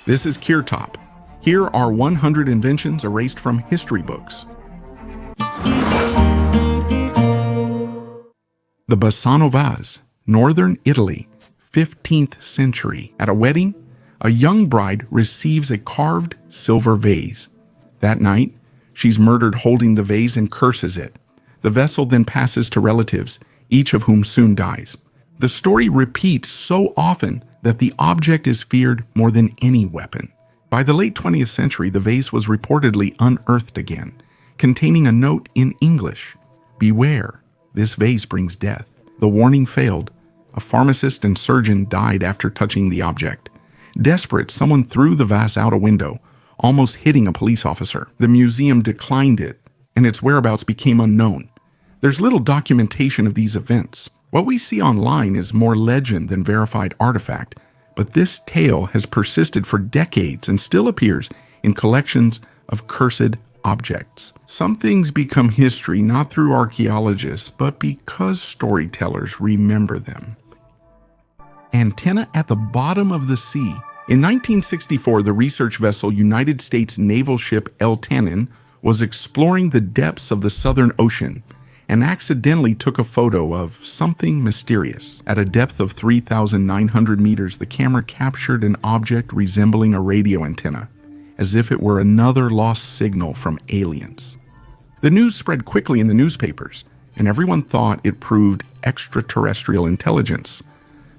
This is Kirtop. Here are 100 inventions erased from history books. The Bassano vase, northern Italy, 15th century. At a wedding, a young bride receives a carved silver vase. That night, she's murdered holding the vase and curses it. The vessel then passes to relatives, each of whom soon dies. The story repeats so often that the object is feared more than any weapon. By the late 20th century, the vase was reportedly unearthed again, containing a note in English: "Beware, this vase brings death." The warning failed. A pharmacist and surgeon died after touching the object. Desperate, someone threw the vase out a window, almost hitting a police officer. The museum declined it, and its whereabouts became unknown. There's little documentation of these events. What we see online is more legend than verified artifact, but this tale has persisted for decades and still appears in collections of cursed objects. Some things become history not through archaeologists, but because storytellers remember them. Antenna at the bottom of the sea. In 1964, the research vessel United States naval ship El Tanin was exploring the depths of the Southern Ocean and accidentally took a photo of something mysterious. At a depth of 3,900 meters, the camera captured an object resembling a radio antenna, as if it were another lost signal from aliens. The news spread quickly in the newspapers, and everyone thought it proved extraterrestrial intelligence.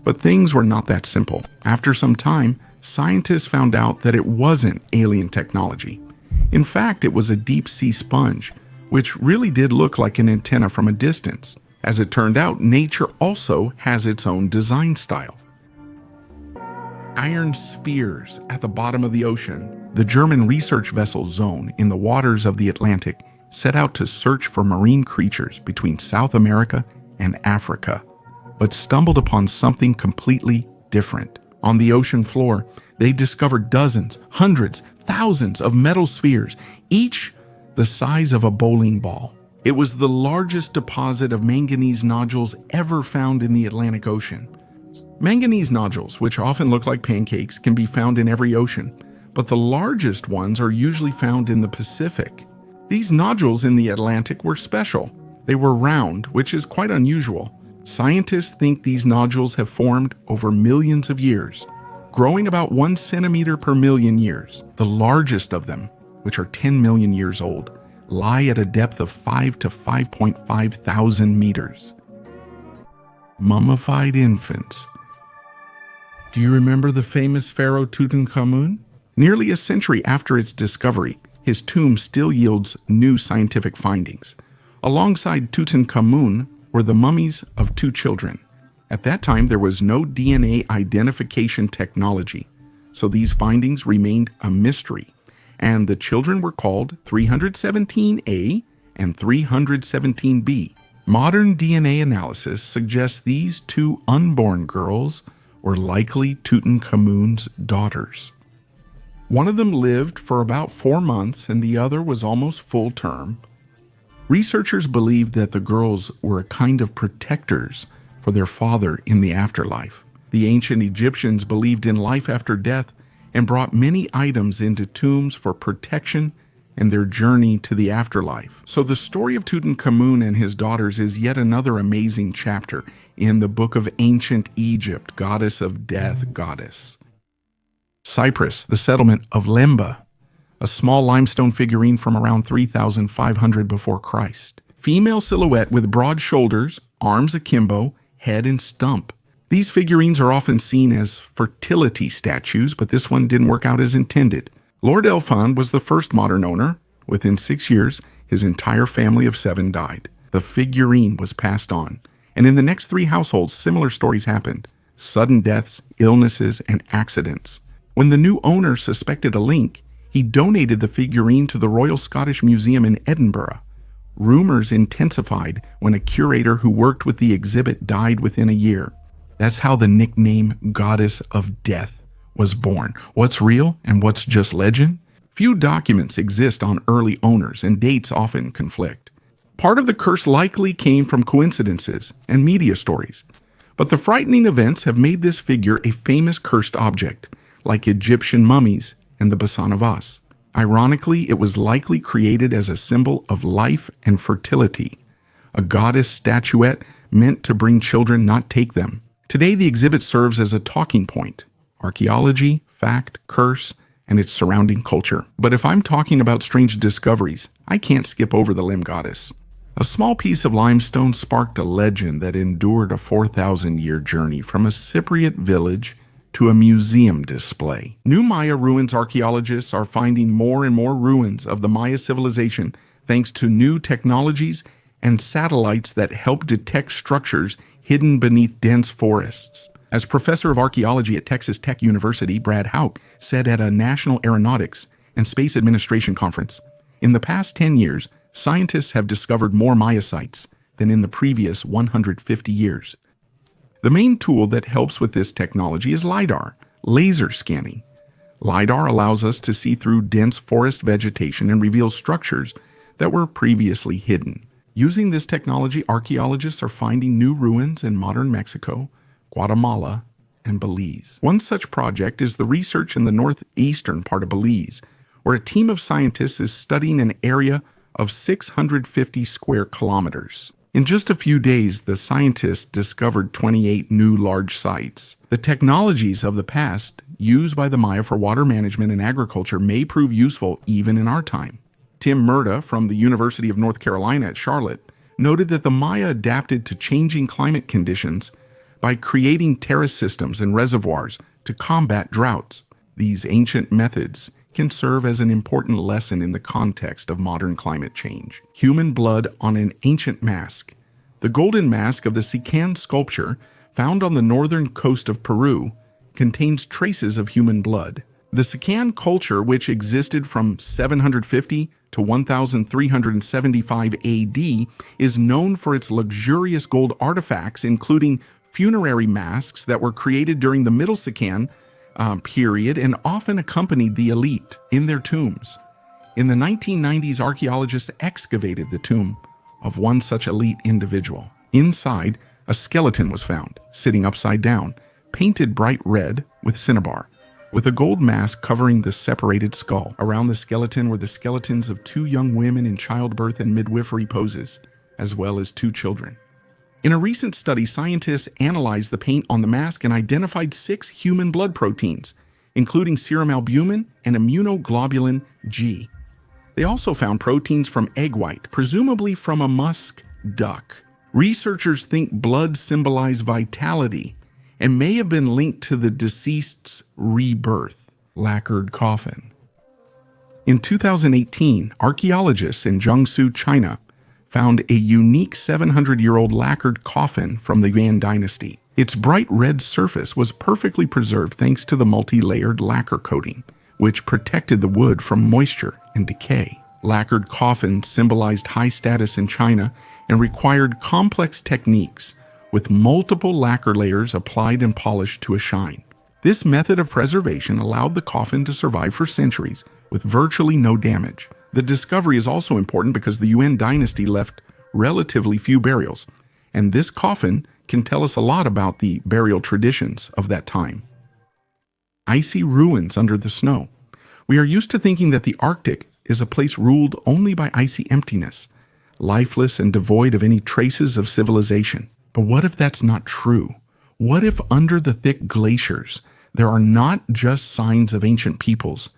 But things were not that simple. After some time, scientists found out that it wasn't alien technology. In fact, it was a deep-sea sponge, which really did look like an antenna from a distance. As it turned out, nature also has its own design style. Iron spheres at the bottom of the ocean. The German research vessel Zone in the waters of the Atlantic set out to search for marine creatures between South America and Africa, but stumbled upon something completely different. On the ocean floor, they discovered dozens, hundreds, thousands of metal spheres, each the size of a bowling ball. It was the largest deposit of manganese nodules ever found in the Atlantic Ocean. Manganese nodules, which often look like pancakes, can be found in every ocean, but the largest ones are usually found in the Pacific. These nodules in the Atlantic were special. They were round, which is quite unusual. Scientists think these nodules have formed over millions of years, growing about 1 centimeter per million years. The largest of them, which are 10 million years old, lie at a depth of 5 to 5.5 thousand meters. Mummified infants. Do you remember the famous pharaoh Tutankhamun? Nearly a century after its discovery, his tomb still yields new scientific findings. Alongside Tutankhamun were the mummies of 2 children. At that time, there was no DNA identification technology, so these findings remained a mystery, and the children were called 317A and 317B. Modern DNA analysis suggests these 2 unborn girls were likely Tutankhamun's daughters. One of them lived for about 4 months and the other was almost full term. Researchers believed that the girls were a kind of protectors for their father in the afterlife. The ancient Egyptians believed in life after death and brought many items into tombs for protection and their journey to the afterlife. So the story of Tutankhamun and his daughters is yet another amazing chapter in the book of ancient Egypt, goddess of death, goddess. Cyprus, the settlement of Lemba, a small limestone figurine from around 3,500 before Christ. Female silhouette with broad shoulders, arms akimbo, head and stump. These figurines are often seen as fertility statues, but this one didn't work out as intended. Lord Elfond was the first modern owner. Within 6 years, his entire family of 7 died. The figurine was passed on, and in the next 3 households, similar stories happened: sudden deaths, illnesses, and accidents. When the new owner suspected a link, he donated the figurine to the Royal Scottish Museum in Edinburgh. Rumors intensified when a curator who worked with the exhibit died within a year. That's how the nickname Goddess of Death was born. What's real and what's just legend? Few documents exist on early owners, and dates often conflict. Part of the curse likely came from coincidences and media stories, but the frightening events have made this figure a famous cursed object, like Egyptian mummies and the Basan of Us. Ironically, it was likely created as a symbol of life and fertility, a goddess statuette meant to bring children, not take them. Today, the exhibit serves as a talking point: archaeology, fact, curse, and its surrounding culture. But if I'm talking about strange discoveries, I can't skip over the limb goddess. A small piece of limestone sparked a legend that endured a 4,000-year journey from a Cypriot village to a museum display. New Maya ruins archaeologists are finding more and more ruins of the Maya civilization thanks to new technologies and satellites that help detect structures hidden beneath dense forests. As professor of archaeology at Texas Tech University, Brad Houck said at a National Aeronautics and Space Administration conference, "In the past 10 years, scientists have discovered more Maya sites than in the previous 150 years. The main tool that helps with this technology is LiDAR, laser scanning. LiDAR allows us to see through dense forest vegetation and reveals structures that were previously hidden. Using this technology, archaeologists are finding new ruins in modern Mexico, Guatemala, and Belize. One such project is the research in the northeastern part of Belize, where a team of scientists is studying an area of 650 square kilometers. In just a few days, the scientists discovered 28 new large sites. The technologies of the past used by the Maya for water management and agriculture may prove useful even in our time. Tim Murda from the University of North Carolina at Charlotte noted that the Maya adapted to changing climate conditions by creating terrace systems and reservoirs to combat droughts. These ancient methods can serve as an important lesson in the context of modern climate change. Human blood on an ancient mask. The golden mask of the Sican sculpture, found on the northern coast of Peru, contains traces of human blood. The Sican culture, which existed from 750 to 1375 AD, is known for its luxurious gold artifacts, including funerary masks that were created during the Middle Sican period and often accompanied the elite in their tombs. In the 1990s, archaeologists excavated the tomb of one such elite individual. Inside, a skeleton was found, sitting upside down, painted bright red with cinnabar, with a gold mask covering the separated skull. Around the skeleton were the skeletons of 2 young women in childbirth and midwifery poses, as well as 2 children. In a recent study, scientists analyzed the paint on the mask and identified 6 human blood proteins, including serum albumin and immunoglobulin G. They also found proteins from egg white, presumably from a musk duck. Researchers think blood symbolized vitality and may have been linked to the deceased's rebirth. Lacquered coffin. In 2018, archaeologists in Jiangsu, China, found a unique 700-year-old lacquered coffin from the Yuan dynasty. Its bright red surface was perfectly preserved thanks to the multi-layered lacquer coating, which protected the wood from moisture and decay. Lacquered coffins symbolized high status in China and required complex techniques, with multiple lacquer layers applied and polished to a shine. This method of preservation allowed the coffin to survive for centuries with virtually no damage. The discovery is also important because the Yuan dynasty left relatively few burials, and this coffin can tell us a lot about the burial traditions of that time. Icy ruins under the snow. We are used to thinking that the Arctic is a place ruled only by icy emptiness, lifeless and devoid of any traces of civilization. But what if that's not true? What if under the thick glaciers there are not just signs of ancient peoples,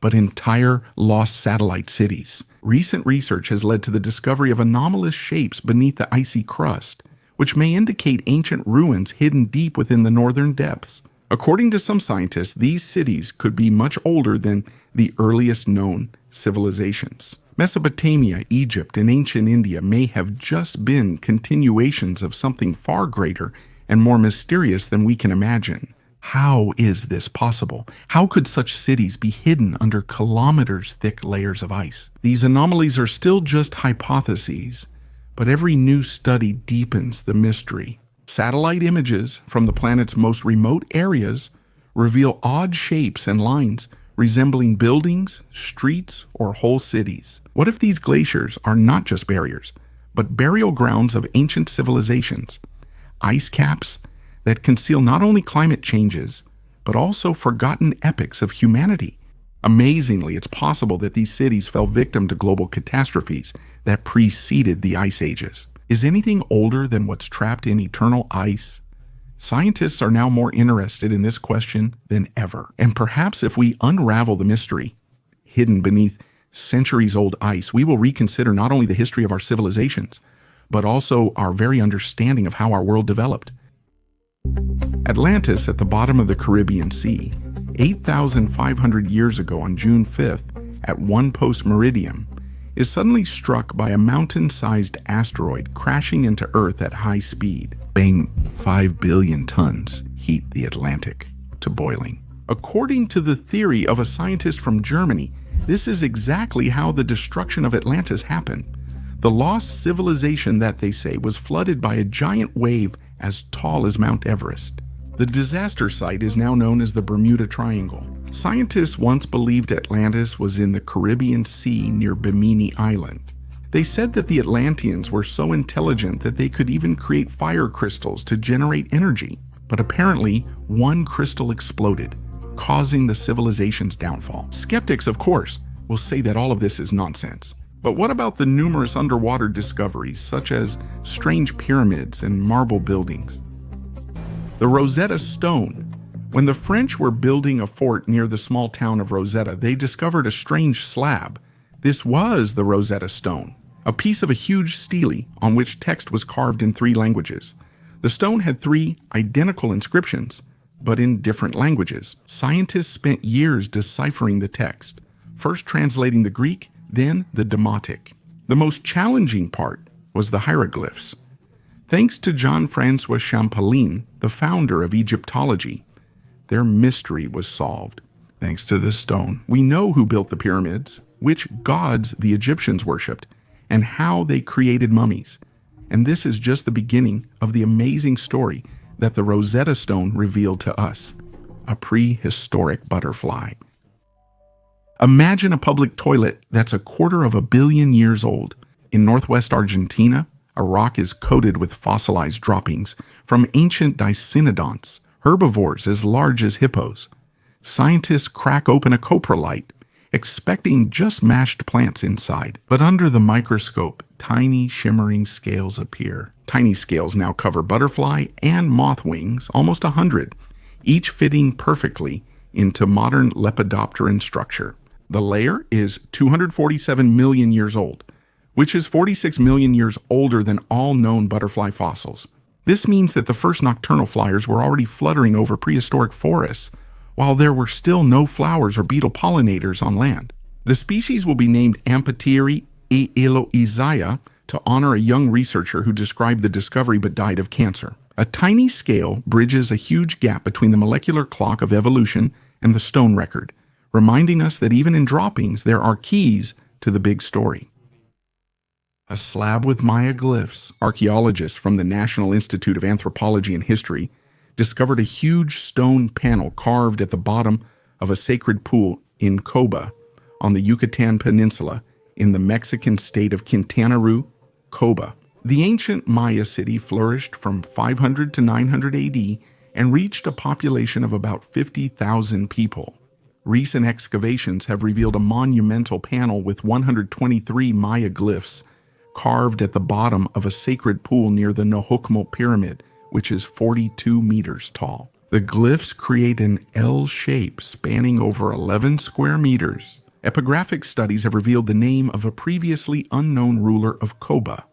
but entire lost satellite cities? Recent research has led to the discovery of anomalous shapes beneath the icy crust, which may indicate ancient ruins hidden deep within the northern depths. According to some scientists, these cities could be much older than the earliest known civilizations. Mesopotamia, Egypt, and ancient India may have just been continuations of something far greater and more mysterious than we can imagine. How is this possible? How could such cities be hidden under kilometers-thick layers of ice? These anomalies are still just hypotheses, but every new study deepens the mystery. Satellite images from the planet's most remote areas reveal odd shapes and lines resembling buildings, streets, or whole cities. What if these glaciers are not just barriers, but burial grounds of ancient civilizations, ice caps that conceal not only climate changes, but also forgotten epics of humanity. Amazingly, it's possible that these cities fell victim to global catastrophes that preceded the ice ages. Is anything older than what's trapped in eternal ice? Scientists are now more interested in this question than ever. And perhaps if we unravel the mystery hidden beneath centuries-old ice, we will reconsider not only the history of our civilizations, but also our very understanding of how our world developed. Atlantis, at the bottom of the Caribbean Sea, 8,500 years ago on June 5th, at 1 post-meridian, is suddenly struck by a mountain-sized asteroid crashing into Earth at high speed. Bang, 5 billion tons heat the Atlantic to boiling. According to the theory of a scientist from Germany, this is exactly how the destruction of Atlantis happened. The lost civilization, that they say, was flooded by a giant wave as tall as Mount Everest. The disaster site is now known as the Bermuda Triangle. Scientists once believed Atlantis was in the Caribbean Sea near Bimini Island. They said that the Atlanteans were so intelligent that they could even create fire crystals to generate energy. But apparently, one crystal exploded, causing the civilization's downfall. Skeptics, of course, will say that all of this is nonsense. But what about the numerous underwater discoveries, such as strange pyramids and marble buildings? The Rosetta Stone. When the French were building a fort near the small town of Rosetta, they discovered a strange slab. This was the Rosetta Stone, a piece of a huge stele on which text was carved in 3 languages. The stone had 3 identical inscriptions, but in different languages. Scientists spent years deciphering the text, first translating the Greek, then the Demotic. The most challenging part was the hieroglyphs. Thanks to Jean-François Champollion, the founder of Egyptology, their mystery was solved. Thanks to this stone, we know who built the pyramids, which gods the Egyptians worshipped, and how they created mummies. And this is just the beginning of the amazing story that the Rosetta Stone revealed to us, a prehistoric butterfly. Imagine a public toilet that's 250 million years old. In northwest Argentina, a rock is coated with fossilized droppings from ancient dicynodonts, herbivores as large as hippos. Scientists crack open a coprolite, expecting just mashed plants inside. But under the microscope, tiny shimmering scales appear. Tiny scales now cover butterfly and moth wings, almost 100, each fitting perfectly into modern lepidopteran structure. The layer is 247 million years old, which is 46 million years older than all known butterfly fossils. This means that the first nocturnal flyers were already fluttering over prehistoric forests, while there were still no flowers or beetle pollinators on land. The species will be named Amphitheria eloizia to honor a young researcher who described the discovery but died of cancer. A tiny scale bridges a huge gap between the molecular clock of evolution and the stone record, reminding us that even in droppings there are keys to the big story. A slab with Maya glyphs. Archaeologists from the National Institute of Anthropology and History discovered a huge stone panel carved at the bottom of a sacred pool in Coba on the Yucatan Peninsula in the Mexican state of Quintana Roo, Coba. The ancient Maya city flourished from 500 to 900 AD and reached a population of about 50,000 people. Recent excavations have revealed a monumental panel with 123 Maya glyphs carved at the bottom of a sacred pool near the Nohokmo Pyramid, which is 42 meters tall. The glyphs create an L shape spanning over 11 square meters. Epigraphic studies have revealed the name of a previously unknown ruler of Coba,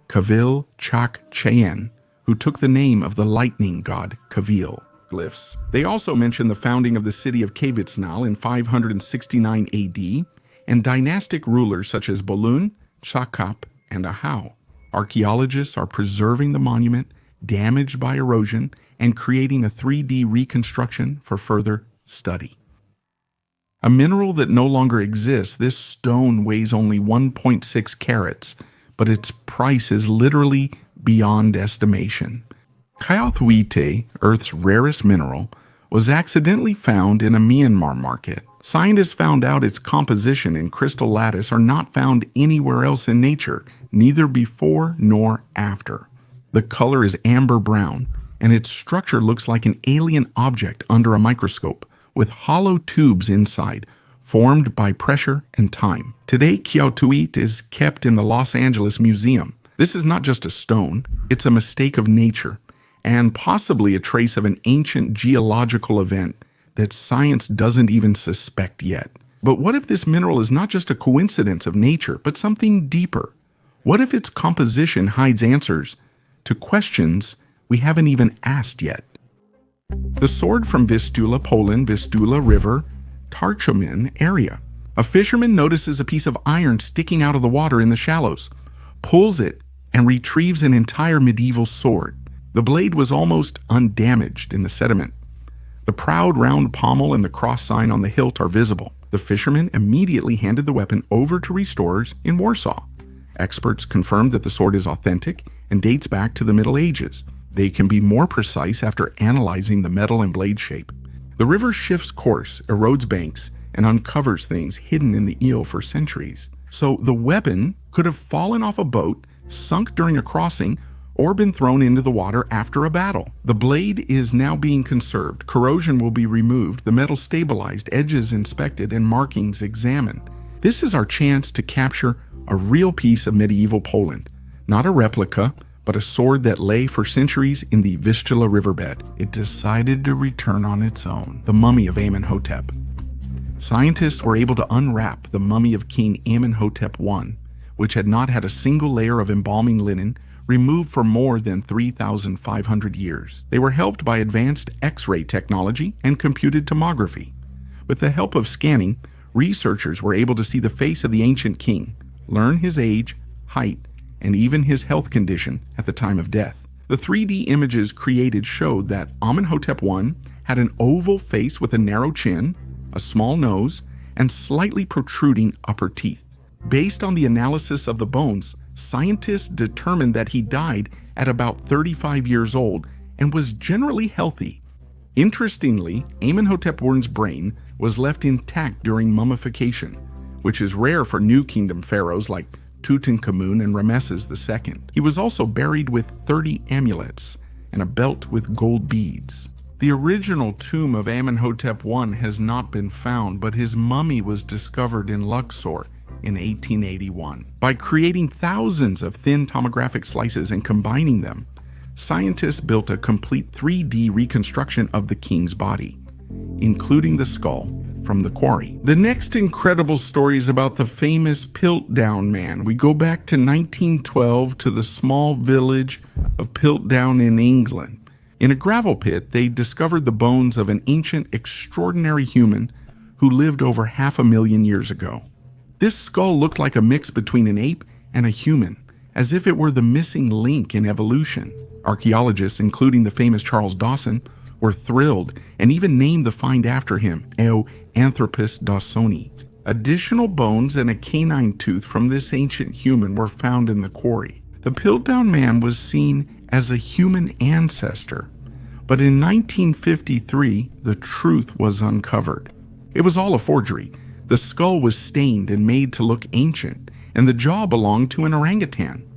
Kavil Chak Chayen, who took the name of the lightning god Kavil. Glyphs. They also mention the founding of the city of Kvitsnal in 569 AD and dynastic rulers such as Bolun, Chakap, and Ahau. Archaeologists are preserving the monument damaged by erosion and creating a 3D reconstruction for further study. A mineral that no longer exists, this stone weighs only 1.6 carats, but its price is literally beyond estimation. Kyauthuite, Earth's rarest mineral, was accidentally found in a Myanmar market. Scientists found out its composition and crystal lattice are not found anywhere else in nature, neither before nor after. The color is amber brown, and its structure looks like an alien object under a microscope, with hollow tubes inside, formed by pressure and time. Today, Qiaotuit is kept in the Los Angeles Museum. This is not just a stone, it's a mistake of nature, and possibly a trace of an ancient geological event that science doesn't even suspect yet. But what if this mineral is not just a coincidence of nature, but something deeper? What if its composition hides answers to questions we haven't even asked yet? The sword from Vistula, Poland, Vistula River, Tarchomin area. A fisherman notices a piece of iron sticking out of the water in the shallows, pulls it, and retrieves an entire medieval sword. The blade was almost undamaged in the sediment. The proud round pommel and the cross sign on the hilt are visible. The fisherman immediately handed the weapon over to restorers in Warsaw. Experts confirmed that the sword is authentic and dates back to the Middle Ages. They can be more precise after analyzing the metal and blade shape. The river shifts course, erodes banks, and uncovers things hidden in the eel for centuries. So the weapon could have fallen off a boat, sunk during a crossing, or been thrown into the water after a battle. The blade is now being conserved. Corrosion will be removed, the metal stabilized, edges inspected, and markings examined. This is our chance to capture a real piece of medieval Poland. Not a replica, but a sword that lay for centuries in the Vistula riverbed. It decided to return on its own. The mummy of Amenhotep. Scientists were able to unwrap the mummy of King Amenhotep I, which had not had a single layer of embalming linen removed for more than 3,500 years. They were helped by advanced X-ray technology and computed tomography. With the help of scanning, researchers were able to see the face of the ancient king, learn his age, height, and even his health condition at the time of death. The 3D images created showed that Amenhotep I had an oval face with a narrow chin, a small nose, and slightly protruding upper teeth. Based on the analysis of the bones, scientists determined that he died at about 35 years old and was generally healthy. Interestingly, Amenhotep I's brain was left intact during mummification, which is rare for New Kingdom pharaohs like Tutankhamun and Ramesses II. He was also buried with 30 amulets and a belt with gold beads. The original tomb of Amenhotep I has not been found, but his mummy was discovered in Luxor in 1881. By creating thousands of thin tomographic slices and combining them, scientists built a complete 3D reconstruction of the king's body, including the skull from the quarry. The next incredible story is about the famous Piltdown Man. We go back to 1912 to the small village of Piltdown in England. In a gravel pit, they discovered the bones of an ancient, extraordinary human who lived over 500,000 years ago. This skull looked like a mix between an ape and a human, as if it were the missing link in evolution. Archaeologists, including the famous Charles Dawson, were thrilled and even named the find after him, Anthropus dawsoni. Additional bones and a canine tooth from this ancient human were found in the quarry. The Piltdown Man was seen as a human ancestor, but in 1953, the truth was uncovered. It was all a forgery. The skull was stained and made to look ancient, and the jaw belonged to an orangutan.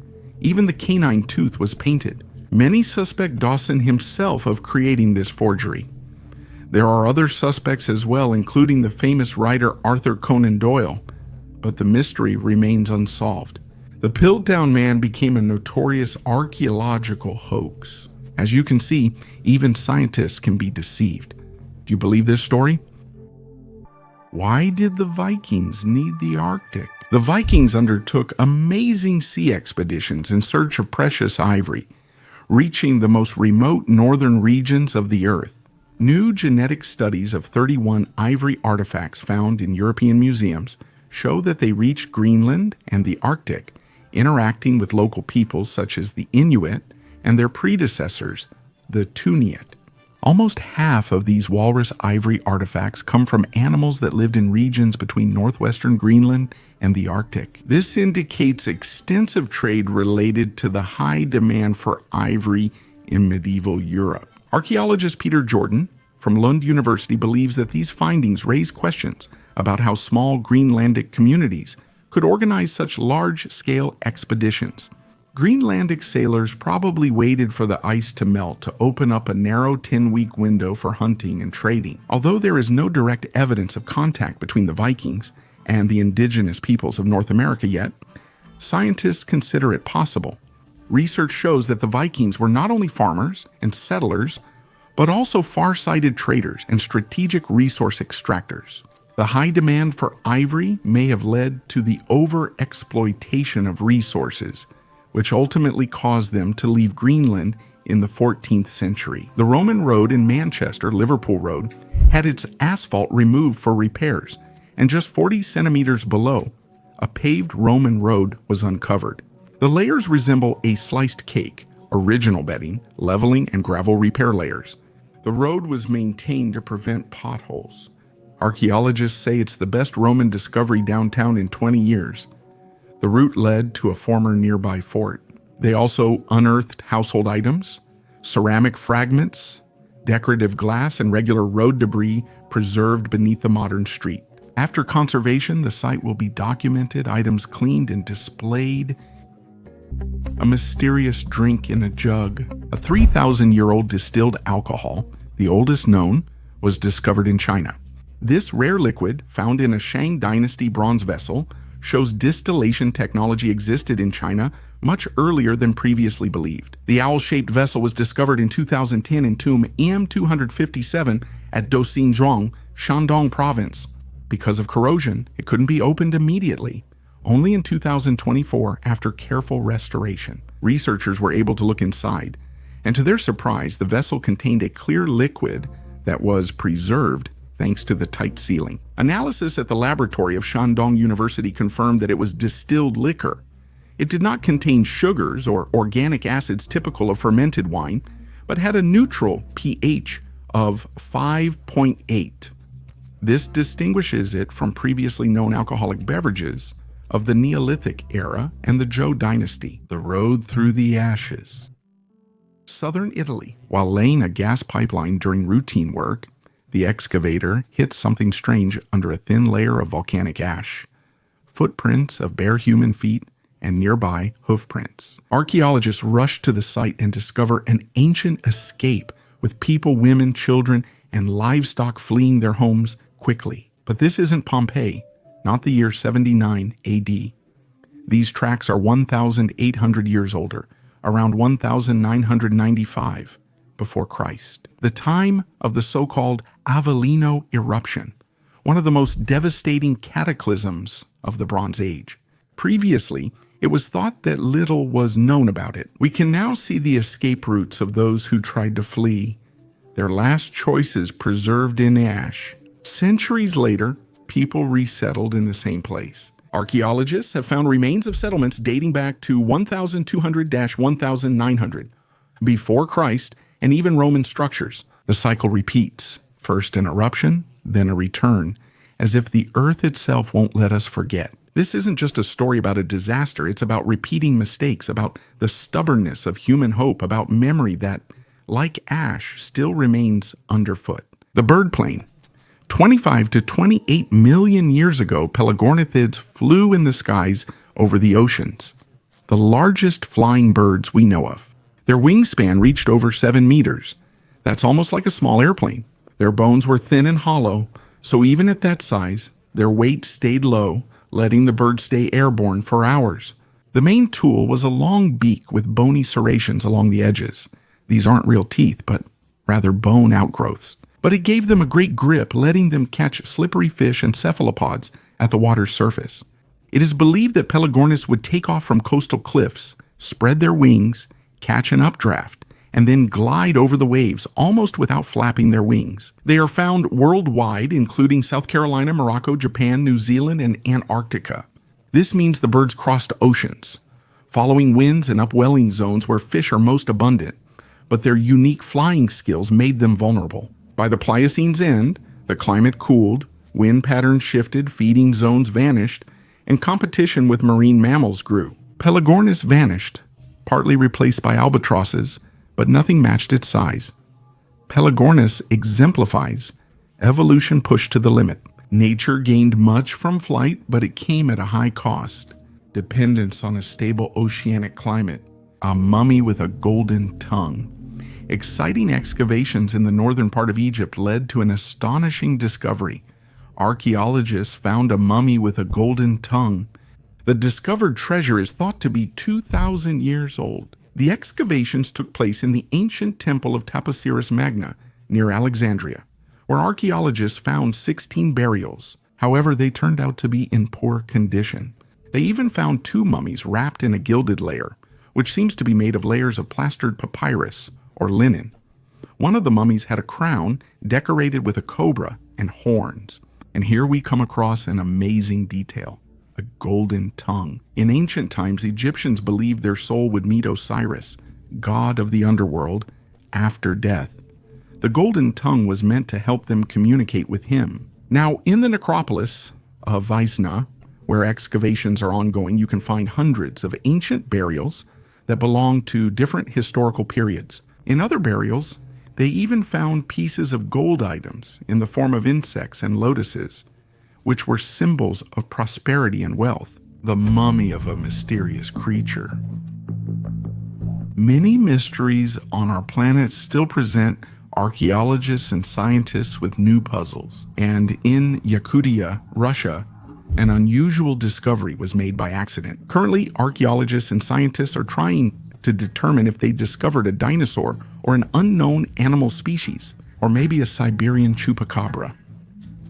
Even the canine tooth was painted. Many suspect Dawson himself of creating this forgery. There are other suspects as well, including the famous writer Arthur Conan Doyle, but the mystery remains unsolved. The Piltdown Man became a notorious archaeological hoax. As you can see, even scientists can be deceived. Do you believe this story? Why did the Vikings need the Arctic? The Vikings undertook amazing sea expeditions in search of precious ivory, reaching the most remote northern regions of the earth. New genetic studies of 31 ivory artifacts found in European museums show that they reached Greenland and the Arctic, interacting with local peoples such as the Inuit and their predecessors, the Tuniat. Almost half of these walrus ivory artifacts come from animals that lived in regions between northwestern Greenland and the Arctic. This indicates extensive trade related to the high demand for ivory in medieval Europe. Archaeologist Peter Jordan from Lund University believes that these findings raise questions about how small Greenlandic communities could organize such large-scale expeditions. Greenlandic sailors probably waited for the ice to melt to open up a narrow 10-week window for hunting and trading. Although there is no direct evidence of contact between the Vikings and the indigenous peoples of North America yet, scientists consider it possible. Research shows that the Vikings were not only farmers and settlers, but also far-sighted traders and strategic resource extractors. The high demand for ivory may have led to the over-exploitation of resources, which ultimately caused them to leave Greenland in the 14th century. The Roman road in Manchester, Liverpool Road, had its asphalt removed for repairs, and just 40 centimeters below, a paved Roman road was uncovered. The layers resemble a sliced cake, original bedding, leveling, and gravel repair layers. The road was maintained to prevent potholes. Archaeologists say it's the best Roman discovery downtown in 20 years. The route led to a former nearby fort. They also unearthed household items, ceramic fragments, decorative glass, and regular road debris preserved beneath the modern street. After conservation, the site will be documented, items cleaned and displayed. A mysterious drink in a jug. A 3,000-year-old distilled alcohol, the oldest known, was discovered in China. This rare liquid, found in a Shang Dynasty bronze vessel, shows distillation technology existed in China much earlier than previously believed. The owl-shaped vessel was discovered in 2010 in tomb EM257 at Doxinzhuang, Shandong province. Because of corrosion, it couldn't be opened immediately. Only in 2024, after careful restoration, researchers were able to look inside, and to their surprise, the vessel contained a clear liquid that was preserved thanks to the tight sealing. Analysis at the laboratory of Shandong University confirmed that it was distilled liquor. It did not contain sugars or organic acids typical of fermented wine, but had a neutral pH of 5.8. This distinguishes it from previously known alcoholic beverages of the Neolithic era and the Zhou dynasty. The road through the ashes. Southern Italy. While laying a gas pipeline during routine work, the excavator hit something strange under a thin layer of volcanic ash. Footprints of bare human feet and nearby hoof prints. Archaeologists rush to the site and discover an ancient escape with people, women, children, and livestock fleeing their homes quickly. But this isn't Pompeii, not the year 79 AD. These tracks are 1,800 years older, around 1,995 before Christ. The time of the so-called Avellino eruption, one of the most devastating cataclysms of the Bronze Age. Previously, it was thought that little was known about it. We can now see the escape routes of those who tried to flee, their last choices preserved in ash. Centuries later, people resettled in the same place. Archaeologists have found remains of settlements dating back to 1200-1900, before Christ, and even Roman structures. The cycle repeats, first an eruption, then a return, as if the earth itself won't let us forget. This isn't just a story about a disaster, it's about repeating mistakes, about the stubbornness of human hope, about memory that, like ash, still remains underfoot. The bird plane. 25 to 28 million years ago, pelagornithids flew in the skies over the oceans, the largest flying birds we know of. Their wingspan reached over 7 meters. That's almost like a small airplane. Their bones were thin and hollow, so even at that size, their weight stayed low, letting the bird stay airborne for hours. The main tool was a long beak with bony serrations along the edges. These aren't real teeth, but rather bone outgrowths. But it gave them a great grip, letting them catch slippery fish and cephalopods at the water's surface. It is believed that pelagornis would take off from coastal cliffs, spread their wings, catch an updraft, and then glide over the waves almost without flapping their wings. They are found worldwide, including South Carolina, Morocco, Japan, New Zealand, and Antarctica. This means the birds crossed oceans, following winds and upwelling zones where fish are most abundant, but their unique flying skills made them vulnerable. By the Plioccene's end, the climate cooled, wind patterns shifted, feeding zones vanished, and competition with marine mammals grew. Pelagornis vanished, partly replaced by albatrosses, but nothing matched its size. Pelagornis exemplifies evolution pushed to the limit. Nature gained much from flight, but it came at a high cost. Dependence on a stable oceanic climate, A mummy with a golden tongue. Exciting excavations in the northern part of Egypt led to an astonishing discovery. Archaeologists found a mummy with a golden tongue. The discovered treasure is thought to be 2,000 years old. The excavations took place in the ancient temple of Taposiris Magna near Alexandria, where archaeologists found 16 burials. However, they turned out to be in poor condition. They even found 2 mummies wrapped in a gilded layer, which seems to be made of layers of plastered papyrus or linen. One of the mummies had a crown decorated with a cobra and horns. And here we come across an amazing detail: a golden tongue. In ancient times, Egyptians believed their soul would meet Osiris, god of the underworld, after death. The golden tongue was meant to help them communicate with him. Now, in the necropolis of Visna, where excavations are ongoing, you can find hundreds of ancient burials that belong to different historical periods. In other burials, they even found pieces of gold items in the form of insects and lotuses, which were symbols of prosperity and wealth. The mummy of a mysterious creature. Many mysteries on our planet still present archaeologists and scientists with new puzzles. And in Yakutia, Russia, an unusual discovery was made by accident. Currently, archaeologists and scientists are trying to determine if they discovered a dinosaur or an unknown animal species, or maybe a Siberian chupacabra.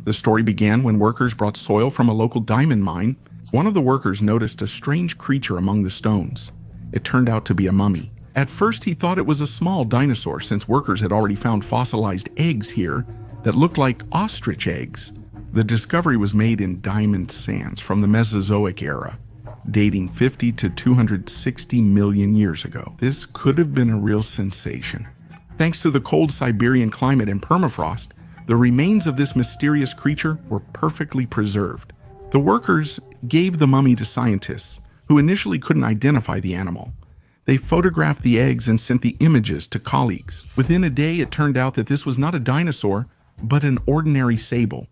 The story began when workers brought soil from a local diamond mine. One of the workers noticed a strange creature among the stones. It turned out to be a mummy. At first, he thought it was a small dinosaur, since workers had already found fossilized eggs here that looked like ostrich eggs. The discovery was made in diamond sands from the Mesozoic era, dating 50 to 260 million years ago. This could have been a real sensation. Thanks to the cold Siberian climate and permafrost, the remains of this mysterious creature were perfectly preserved. The workers gave the mummy to scientists, who initially couldn't identify the animal. They photographed the eggs and sent the images to colleagues. Within a day, it turned out that this was not a dinosaur, but an ordinary sable.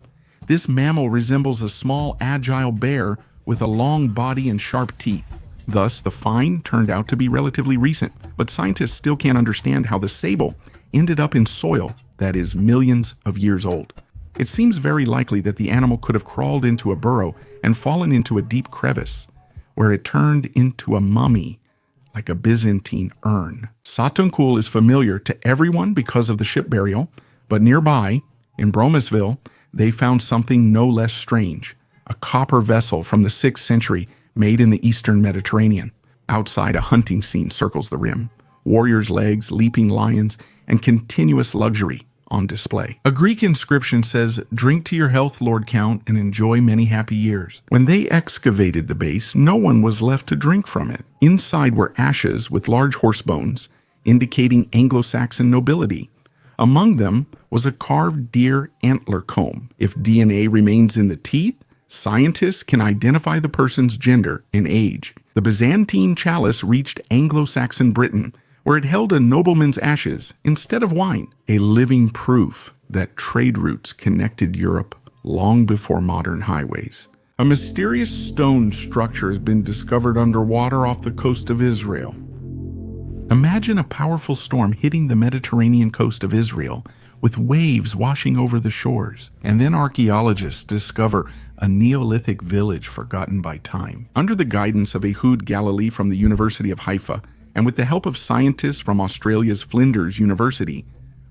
This mammal resembles a small, agile bear with a long body and sharp teeth. Thus, the find turned out to be relatively recent, but scientists still can't understand how the sable ended up in soil that is millions of years old. It seems very likely that the animal could have crawled into a burrow and fallen into a deep crevice, where it turned into a mummy, like a Byzantine urn. Satankul is familiar to everyone because of the ship burial, but nearby, in Bromisville, they found something no less strange: a copper vessel from the 6th century made in the eastern Mediterranean. Outside, a hunting scene circles the rim: warriors' legs, leaping lions, and continuous luxury on display. A Greek inscription says, "Drink to your health, Lord Count, and enjoy many happy years." When they excavated the base, no one was left to drink from it. Inside were ashes with large horse bones, indicating Anglo-Saxon nobility. Among them was a carved deer antler comb. If DNA remains in the teeth, scientists can identify the person's gender and age. The Byzantine chalice reached Anglo-Saxon Britain, where it held a nobleman's ashes instead of wine, a living proof that trade routes connected Europe long before modern highways. A mysterious stone structure has been discovered underwater off the coast of Israel. Imagine a powerful storm hitting the Mediterranean coast of Israel, with waves washing over the shores. And then archaeologists discover a Neolithic village forgotten by time. Under the guidance of Ehud Galilee from the University of Haifa, and with the help of scientists from Australia's Flinders University,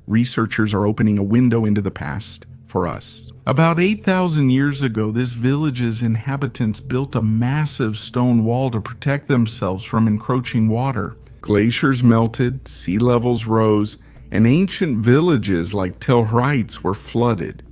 researchers are opening a window into the past for us. About 8,000 years ago, this village's inhabitants built a massive stone wall to protect themselves from encroaching water. Glaciers melted, sea levels rose, and ancient villages like Tel Heights were flooded.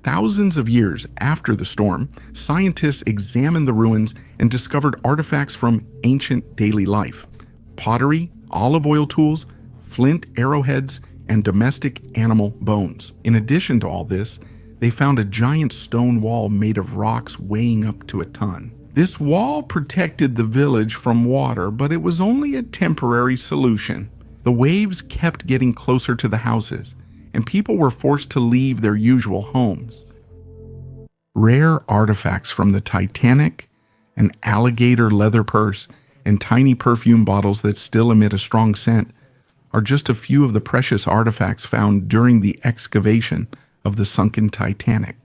Thousands of years after the storm, scientists examined the ruins and discovered artifacts from ancient daily life: pottery, olive oil tools, flint arrowheads, and domestic animal bones. In addition to all this, they found a giant stone wall made of rocks weighing up to a ton. This wall protected the village from water, but it was only a temporary solution. The waves kept getting closer to the houses, and people were forced to leave their usual homes. Rare artifacts from the Titanic, an alligator leather purse, and tiny perfume bottles that still emit a strong scent are just a few of the precious artifacts found during the excavation of the sunken Titanic.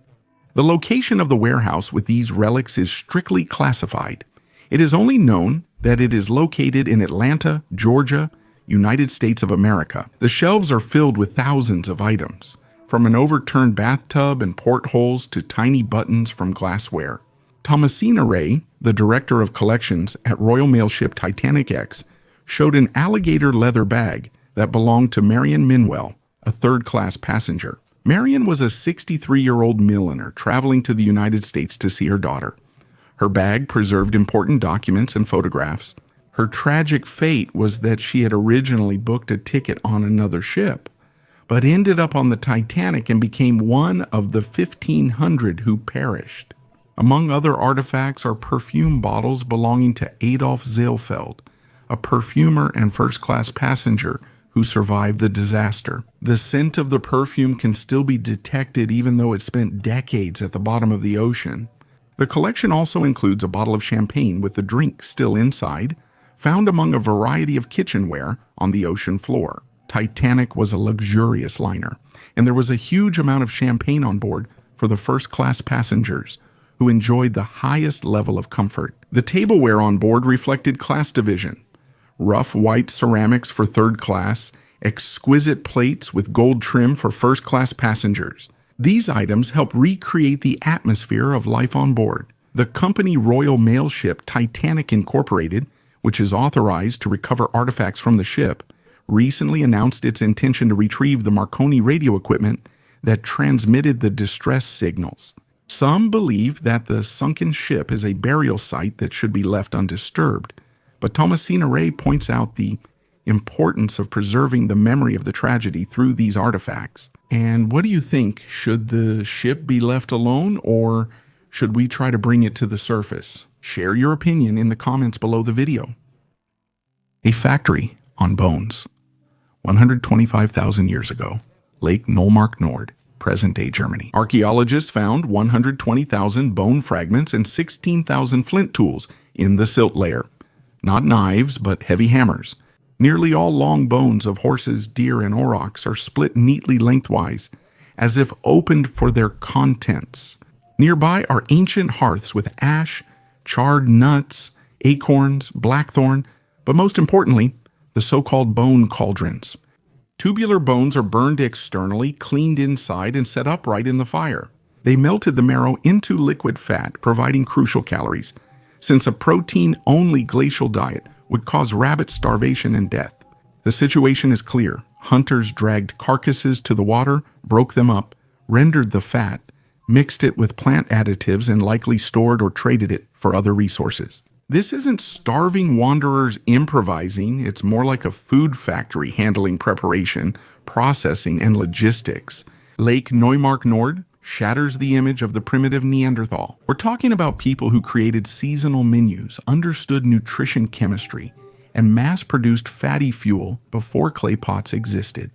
The location of the warehouse with these relics is strictly classified. It is only known that it is located in Atlanta, Georgia, United States of America. The shelves are filled with thousands of items, from an overturned bathtub and portholes to tiny buttons from glassware. Thomasina Ray, the director of collections at Royal Mail Ship Titanic X, showed an alligator leather bag that belonged to Marion Minwell, a third-class passenger. Marion was a 63-year-old milliner traveling to the United States to see her daughter. Her bag preserved important documents and photographs. Her tragic fate was that she had originally booked a ticket on another ship, but ended up on the Titanic and became one of the 1,500 who perished. Among other artifacts are perfume bottles belonging to Adolf Zalfeld, a perfumer and first-class passenger who survived the disaster. The scent of the perfume can still be detected even though it spent decades at the bottom of the ocean. The collection also includes a bottle of champagne with the drink still inside, found among a variety of kitchenware on the ocean floor. Titanic was a luxurious liner, and there was a huge amount of champagne on board for the first-class passengers, who enjoyed the highest level of comfort. The tableware on board reflected class division. Rough white ceramics for third class, exquisite plates with gold trim for first-class passengers. These items help recreate the atmosphere of life on board. The company Royal Mail Ship Titanic Incorporated, which is authorized to recover artifacts from the ship, recently announced its intention to retrieve the Marconi radio equipment that transmitted the distress signals. Some believe that the sunken ship is a burial site that should be left undisturbed, but Thomasina Ray points out the importance of preserving the memory of the tragedy through these artifacts. And what do you think? Should the ship be left alone, or should we try to bring it to the surface? Share your opinion in the comments below the video. A factory on bones. 125,000 years ago, Lake Neumark Nord, present-day Germany. Archaeologists found 120,000 bone fragments and 16,000 flint tools in the silt layer. Not knives, but heavy hammers. Nearly all long bones of horses, deer, and aurochs are split neatly lengthwise, as if opened for their contents. Nearby are ancient hearths with ash, charred nuts, acorns, blackthorn, but most importantly, the so-called bone cauldrons. Tubular bones are burned externally, cleaned inside, and set upright in the fire. They melted the marrow into liquid fat, providing crucial calories, since a protein-only glacial diet would cause rabbit starvation and death. The situation is clear. Hunters dragged carcasses to the water, broke them up, rendered the fat, mixed it with plant additives, and likely stored or traded it for other resources. This isn't starving wanderers improvising, it's more like a food factory handling preparation, processing, and logistics. Lake Neumark Nord shatters the image of the primitive Neanderthal. We're talking about people who created seasonal menus, understood nutrition chemistry, and mass-produced fatty fuel before clay pots existed.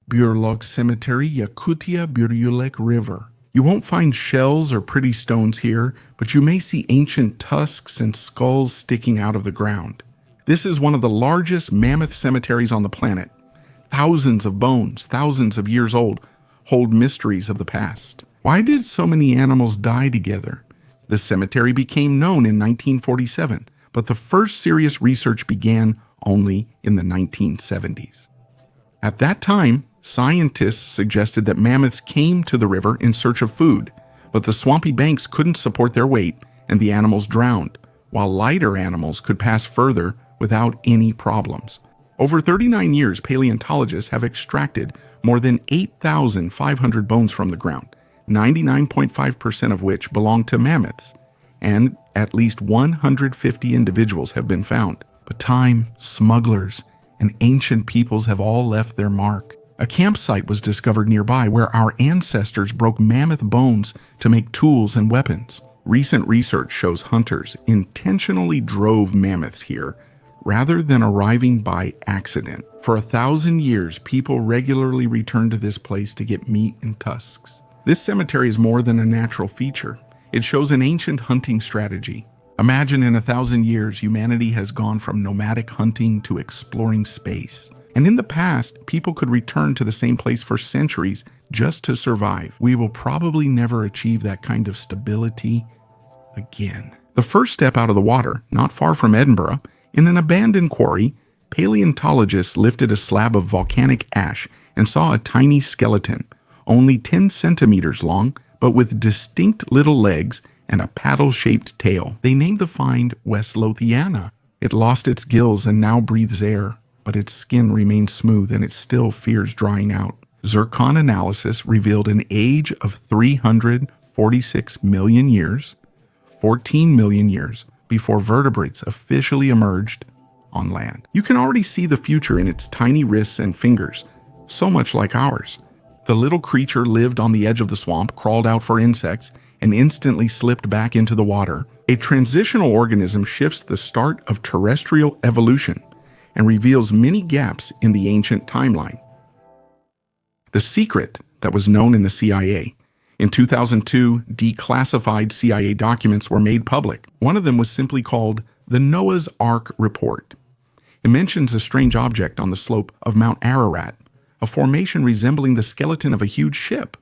Burlog Cemetery, Yakutia, Buryulek River. You won't find shells or pretty stones here, but you may see ancient tusks and skulls sticking out of the ground. This is one of the largest mammoth cemeteries on the planet. Thousands of bones, thousands of years old, hold mysteries of the past. Why did so many animals die together? The cemetery became known in 1947, but the first serious research began only in the 1970s. At that time, scientists suggested that mammoths came to the river in search of food, but the swampy banks couldn't support their weight and the animals drowned, while lighter animals could pass further without any problems. Over 39 years, paleontologists have extracted more than 8,500 bones from the ground, 99.5% of which belong to mammoths, and at least 150 individuals have been found. But time, smugglers, and ancient peoples have all left their mark. A campsite was discovered nearby where our ancestors broke mammoth bones to make tools and weapons. Recent research shows hunters intentionally drove mammoths here rather than arriving by accident. For 1,000 years, people regularly returned to this place to get meat and tusks. This cemetery is more than a natural feature. It shows an ancient hunting strategy. Imagine in 1,000 years, humanity has gone from nomadic hunting to exploring space. And in the past, people could return to the same place for centuries just to survive. We will probably never achieve that kind of stability again. The first step out of the water, not far from Edinburgh, in an abandoned quarry, paleontologists lifted a slab of volcanic ash and saw a tiny skeleton, only 10 centimeters long, but with distinct little legs and a paddle-shaped tail. They named the find West Lothiana. It lost its gills and now breathes air, but its skin remains smooth and it still fears drying out. Zircon analysis revealed an age of 346 million years, 14 million years before vertebrates officially emerged on land. You can already see the future in its tiny wrists and fingers, so much like ours. The little creature lived on the edge of the swamp, crawled out for insects, and instantly slipped back into the water. A transitional organism shifts the start of terrestrial evolution and reveals many gaps in the ancient timeline. The secret that was known in the CIA. In 2002, declassified CIA documents were made public. One of them was simply called the Noah's Ark Report. It mentions a strange object on the slope of Mount Ararat, a formation resembling the skeleton of a huge ship.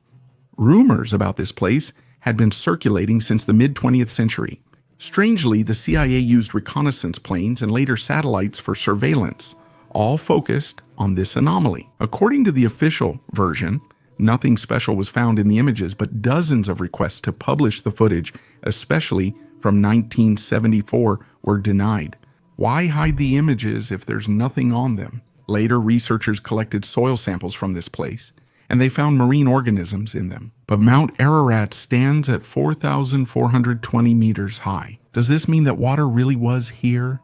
Rumors about this place had been circulating since the mid-20th century. Strangely, the CIA used reconnaissance planes and later satellites for surveillance, all focused on this anomaly. According to the official version, nothing special was found in the images, but dozens of requests to publish the footage, especially from 1974, were denied. Why hide the images if there's nothing on them? Later, researchers collected soil samples from this place, and they found marine organisms in them. But Mount Ararat stands at 4,420 meters high. Does this mean that water really was here?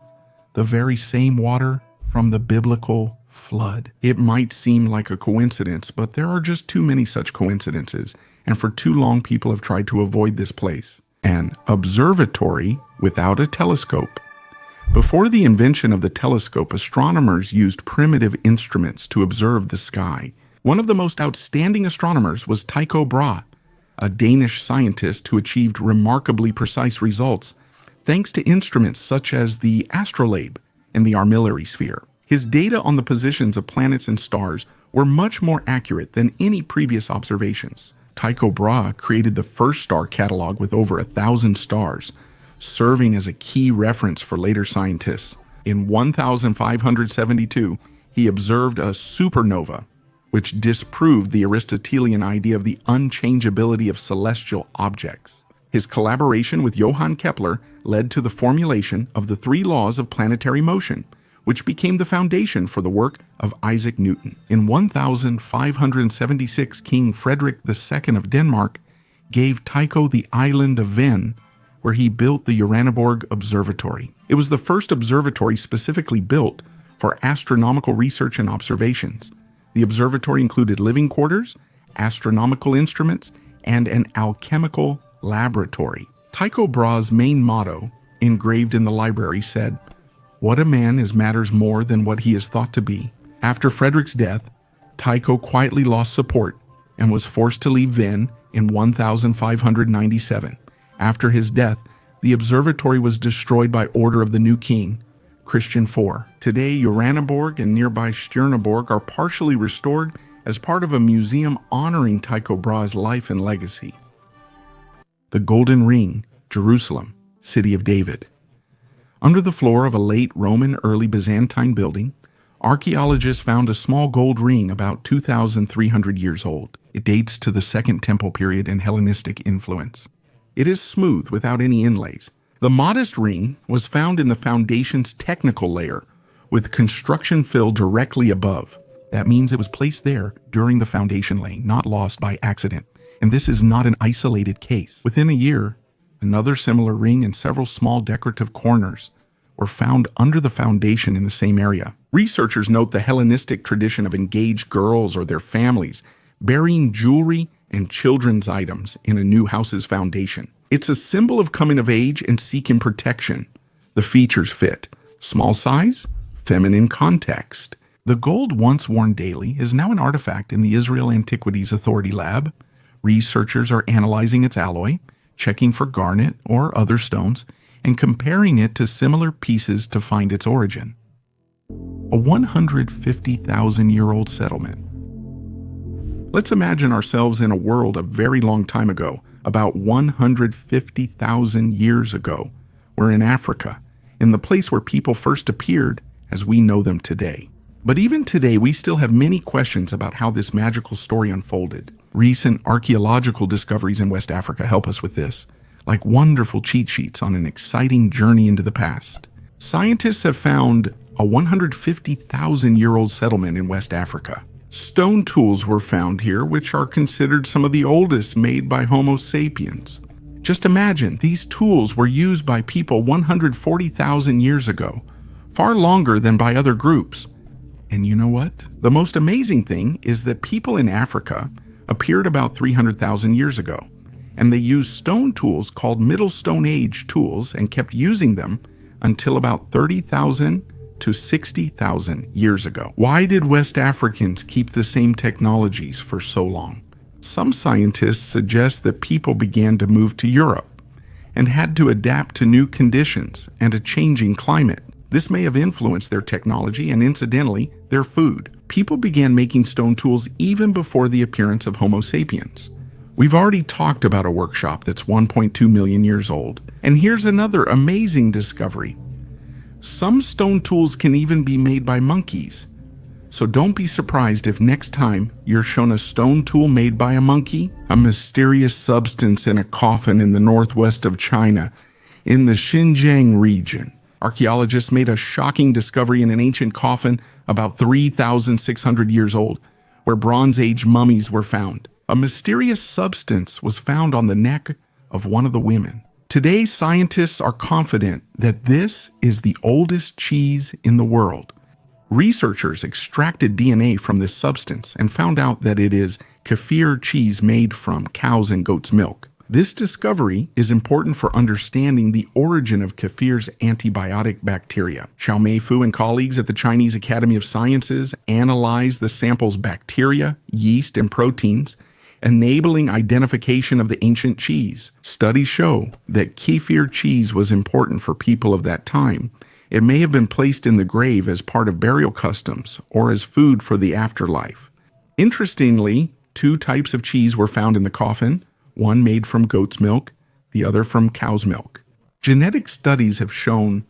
The very same water from the biblical flood? It might seem like a coincidence, but there are just too many such coincidences, and for too long people have tried to avoid this place. An observatory without a telescope. Before the invention of the telescope, astronomers used primitive instruments to observe the sky. One of the most outstanding astronomers was Tycho Brahe, a Danish scientist who achieved remarkably precise results thanks to instruments such as the astrolabe and the armillary sphere. His data on the positions of planets and stars were much more accurate than any previous observations. Tycho Brahe created the first star catalog with over 1,000 stars, serving as a key reference for later scientists. In 1572, he observed a supernova, which disproved the Aristotelian idea of the unchangeability of celestial objects. His collaboration with Johann Kepler led to the formulation of the 3 laws of planetary motion, which became the foundation for the work of Isaac Newton. In 1576, King Frederick II of Denmark gave Tycho the island of Hven, where he built the Uraniborg Observatory. It was the first observatory specifically built for astronomical research and observations. The observatory included living quarters, astronomical instruments, and an alchemical laboratory. Tycho Brahe's main motto, engraved in the library, said, "What a man is matters more than what he is thought to be." After Frederick's death, Tycho quietly lost support and was forced to leave Hven in 1597. After his death, the observatory was destroyed by order of the new king, Christian IV. Today, Uraniborg and nearby Stjärneborg are partially restored as part of a museum honoring Tycho Brahe's life and legacy. The Golden Ring, Jerusalem, City of David. Under the floor of a late Roman, early Byzantine building, archaeologists found a small gold ring about 2,300 years old. It dates to the Second Temple period and Hellenistic influence. It is smooth without any inlays. The modest ring was found in the foundation's technical layer, with construction fill directly above. That means it was placed there during the foundation laying, not lost by accident. And this is not an isolated case. Within a year, another similar ring and several small decorative corners were found under the foundation in the same area. Researchers note the Hellenistic tradition of engaged girls or their families burying jewelry and children's items in a new house's foundation. It's a symbol of coming of age and seeking protection. The features fit: small size, feminine context. The gold once worn daily is now an artifact in the Israel Antiquities Authority lab. Researchers are analyzing its alloy, checking for garnet or other stones, and comparing it to similar pieces to find its origin. A 150,000-year-old settlement. Let's imagine ourselves in a world a very long time ago, about 150,000 years ago. We're in Africa, in the place where people first appeared as we know them today. But even today, we still have many questions about how this magical story unfolded. Recent archaeological discoveries in West Africa help us with this, like wonderful cheat sheets on an exciting journey into the past. Scientists have found a 150,000-year-old settlement in West Africa. Stone tools were found here, which are considered some of the oldest made by Homo sapiens. Just imagine, these tools were used by people 140,000 years ago, far longer than by other groups. And you know what? The most amazing thing is that people in Africa appeared about 300,000 years ago, and they used stone tools called Middle Stone Age tools and kept using them until about 30,000 to 60,000 years ago. Why did West Africans keep the same technologies for so long? Some scientists suggest that people began to move to Europe and had to adapt to new conditions and a changing climate. This may have influenced their technology and, incidentally, their food. People began making stone tools even before the appearance of Homo sapiens. We've already talked about a workshop that's 1.2 million years old. And here's another amazing discovery. Some stone tools can even be made by monkeys. So don't be surprised if next time you're shown a stone tool made by a monkey, a mysterious substance in a coffin in the northwest of China, in the Xinjiang region. Archaeologists made a shocking discovery in an ancient coffin about 3,600 years old, where Bronze Age mummies were found. A mysterious substance was found on the neck of one of the women. Today, scientists are confident that this is the oldest cheese in the world. Researchers extracted DNA from this substance and found out that it is kefir cheese made from cows' and goats' milk. This discovery is important for understanding the origin of kefir's antibiotic bacteria. Xiao Meifu and colleagues at the Chinese Academy of Sciences analyzed the sample's bacteria, yeast, and proteins, enabling identification of the ancient cheese. Studies show that kefir cheese was important for people of that time. It may have been placed in the grave as part of burial customs or as food for the afterlife. Interestingly, two types of cheese were found in the coffin, one made from goat's milk, the other from cow's milk. Genetic studies have shown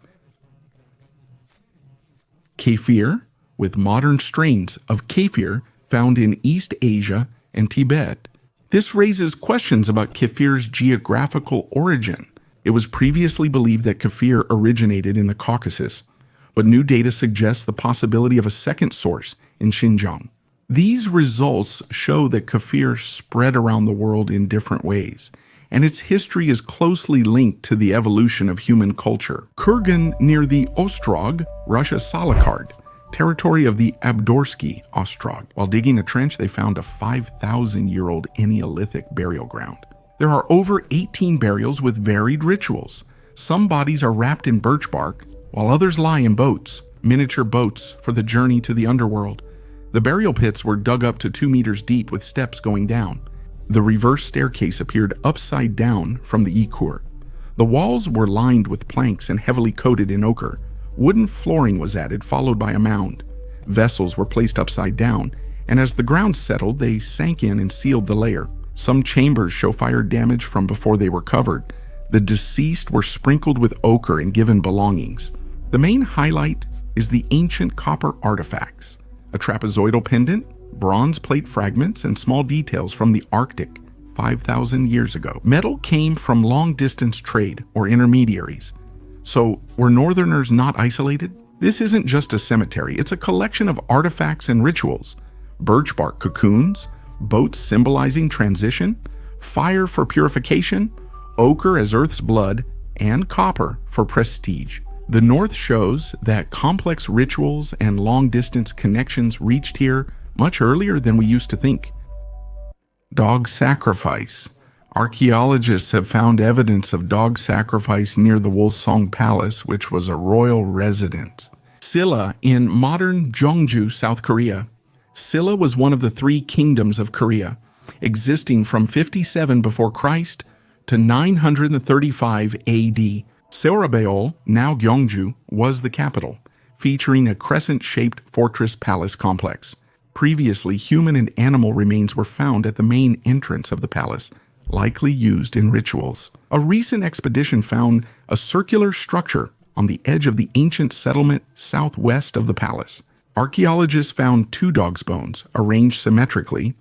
kefir with modern strains of kefir found in East Asia and Tibet. This raises questions about kefir's geographical origin. It was previously believed that kefir originated in the Caucasus, but new data suggests the possibility of a second source in Xinjiang. These results show that kefir spread around the world in different ways, and its history is closely linked to the evolution of human culture. Kurgan near the Ostrog, Russia Salakard, territory of the Abdorsky Ostrog. While digging a trench, they found a 5,000-year-old Neolithic burial ground. There are over 18 burials with varied rituals. Some bodies are wrapped in birch bark, while others lie in boats, miniature boats for the journey to the underworld. The burial pits were dug up to 2 meters deep with steps going down. The reverse staircase appeared upside down from the Ikur. The walls were lined with planks and heavily coated in ochre. Wooden flooring was added, followed by a mound. Vessels were placed upside down, and as the ground settled, they sank in and sealed the layer. Some chambers show fire damage from before they were covered. The deceased were sprinkled with ochre and given belongings. The main highlight is the ancient copper artifacts. A trapezoidal pendant, bronze plate fragments, and small details from the Arctic 5,000 years ago. Metal came from long-distance trade or intermediaries. So were Northerners not isolated? This isn't just a cemetery, it's a collection of artifacts and rituals. Birch bark cocoons, boats symbolizing transition, fire for purification, ochre as Earth's blood, and copper for prestige. The North shows that complex rituals and long-distance connections reached here much earlier than we used to think. Dog sacrifice. Archaeologists have found evidence of dog sacrifice near the Wolsong Palace, which was a royal residence. Silla in modern Jeongju, South Korea. Silla was one of the 3 kingdoms of Korea, existing from 57 before Christ to 935 AD. Seorabeol, now Gyeongju, was the capital, featuring a crescent-shaped fortress palace complex. Previously, human and animal remains were found at the main entrance of the palace, likely used in rituals. A recent expedition found a circular structure on the edge of the ancient settlement southwest of the palace. Archaeologists found 2 dogs' bones, arranged symmetrically,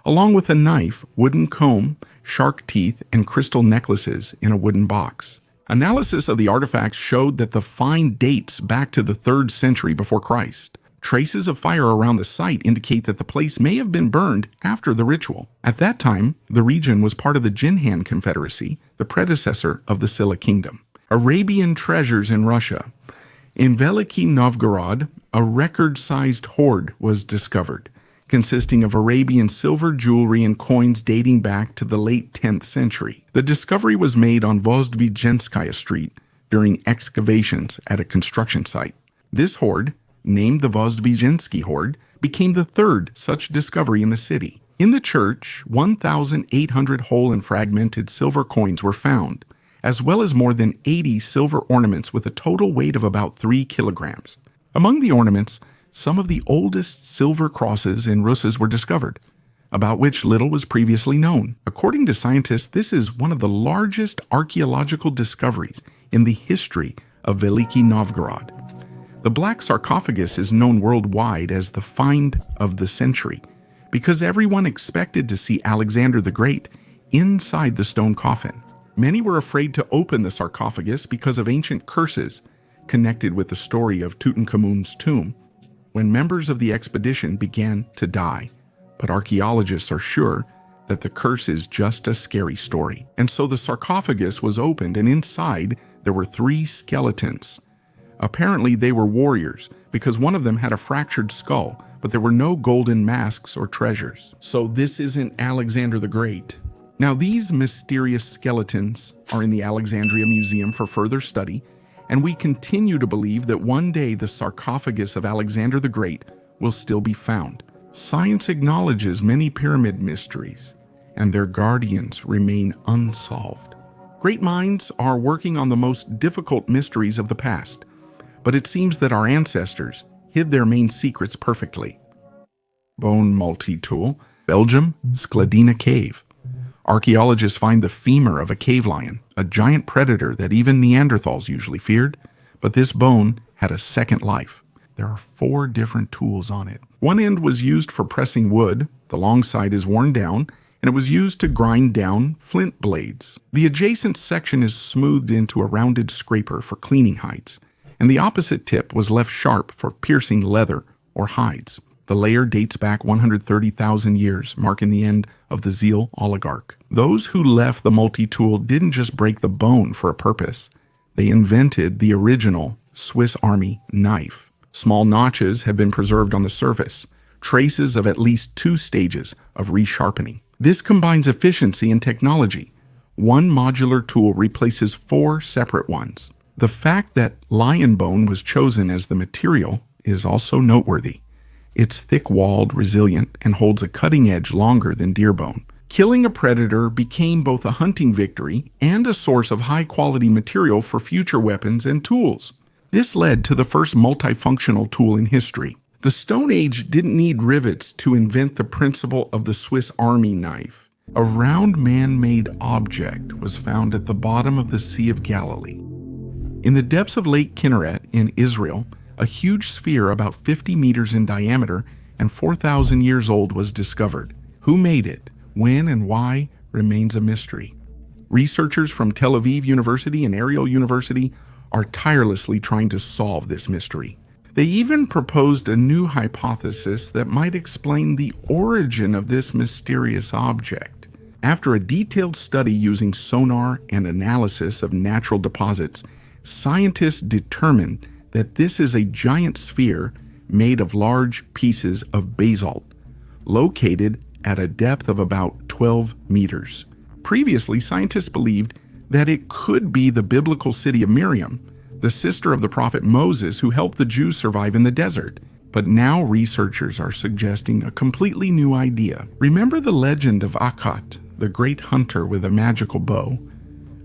along with a knife, wooden comb, shark teeth, and crystal necklaces in a wooden box. Analysis of the artifacts showed that the find dates back to the 3rd century before Christ. Traces of fire around the site indicate that the place may have been burned after the ritual. At that time, the region was part of the Jinhan Confederacy, the predecessor of the Silla Kingdom. Arabian treasures in Russia. In Veliki Novgorod, a record-sized hoard was discovered, consisting of Arabian silver jewelry and coins dating back to the late 10th century. The discovery was made on Vozdvijenskaya Street during excavations at a construction site. This hoard, named the Vozdvizhensky Hoard, became the 3rd such discovery in the city. In the church, 1,800 whole and fragmented silver coins were found, as well as more than 80 silver ornaments with a total weight of about 3 kilograms. Among the ornaments, some of the oldest silver crosses in Russes were discovered, about which little was previously known. According to scientists, this is one of the largest archaeological discoveries in the history of Veliki Novgorod. The black sarcophagus is known worldwide as the find of the century because everyone expected to see Alexander the Great inside the stone coffin. Many were afraid to open the sarcophagus because of ancient curses connected with the story of Tutankhamun's tomb, when members of the expedition began to die. But archaeologists are sure that the curse is just a scary story. And so the sarcophagus was opened, and inside there were 3 skeletons. Apparently they were warriors, because one of them had a fractured skull, but there were no golden masks or treasures. So this isn't Alexander the Great. Now these mysterious skeletons are in the Alexandria Museum for further study, and we continue to believe that one day the sarcophagus of Alexander the Great will still be found. Science acknowledges many pyramid mysteries, and their guardians remain unsolved. Great minds are working on the most difficult mysteries of the past, but it seems that our ancestors hid their main secrets perfectly. Bone multi-tool, Belgium, Skladina Cave. Archaeologists find the femur of a cave lion, a giant predator that even Neanderthals usually feared, but this bone had a second life. There are 4 different tools on it. One end was used for pressing wood, the long side is worn down, and it was used to grind down flint blades. The adjacent section is smoothed into a rounded scraper for cleaning hides, and the opposite tip was left sharp for piercing leather or hides. The layer dates back 130,000 years, marking the end of the Zeal oligarch. Those who left the multi-tool didn't just break the bone for a purpose. They invented the original Swiss Army knife. Small notches have been preserved on the surface, traces of at least 2 stages of resharpening. This combines efficiency and technology. One modular tool replaces 4 separate ones. The fact that lion bone was chosen as the material is also noteworthy. It's thick-walled, resilient, and holds a cutting edge longer than deer bone. Killing a predator became both a hunting victory and a source of high-quality material for future weapons and tools. This led to the first multifunctional tool in history. The Stone Age didn't need rivets to invent the principle of the Swiss Army knife. A round man-made object was found at the bottom of the Sea of Galilee. In the depths of Lake Kinneret in Israel, a huge sphere about 50 meters in diameter and 4,000 years old was discovered. Who made it, when and why, remains a mystery. Researchers from Tel Aviv University and Ariel University are tirelessly trying to solve this mystery. They even proposed a new hypothesis that might explain the origin of this mysterious object. After a detailed study using sonar and analysis of natural deposits, scientists determined that this is a giant sphere made of large pieces of basalt, located at a depth of about 12 meters. Previously, scientists believed that it could be the biblical city of Miriam, the sister of the prophet Moses who helped the Jews survive in the desert. But now researchers are suggesting a completely new idea. Remember the legend of Akkad, the great hunter with a magical bow?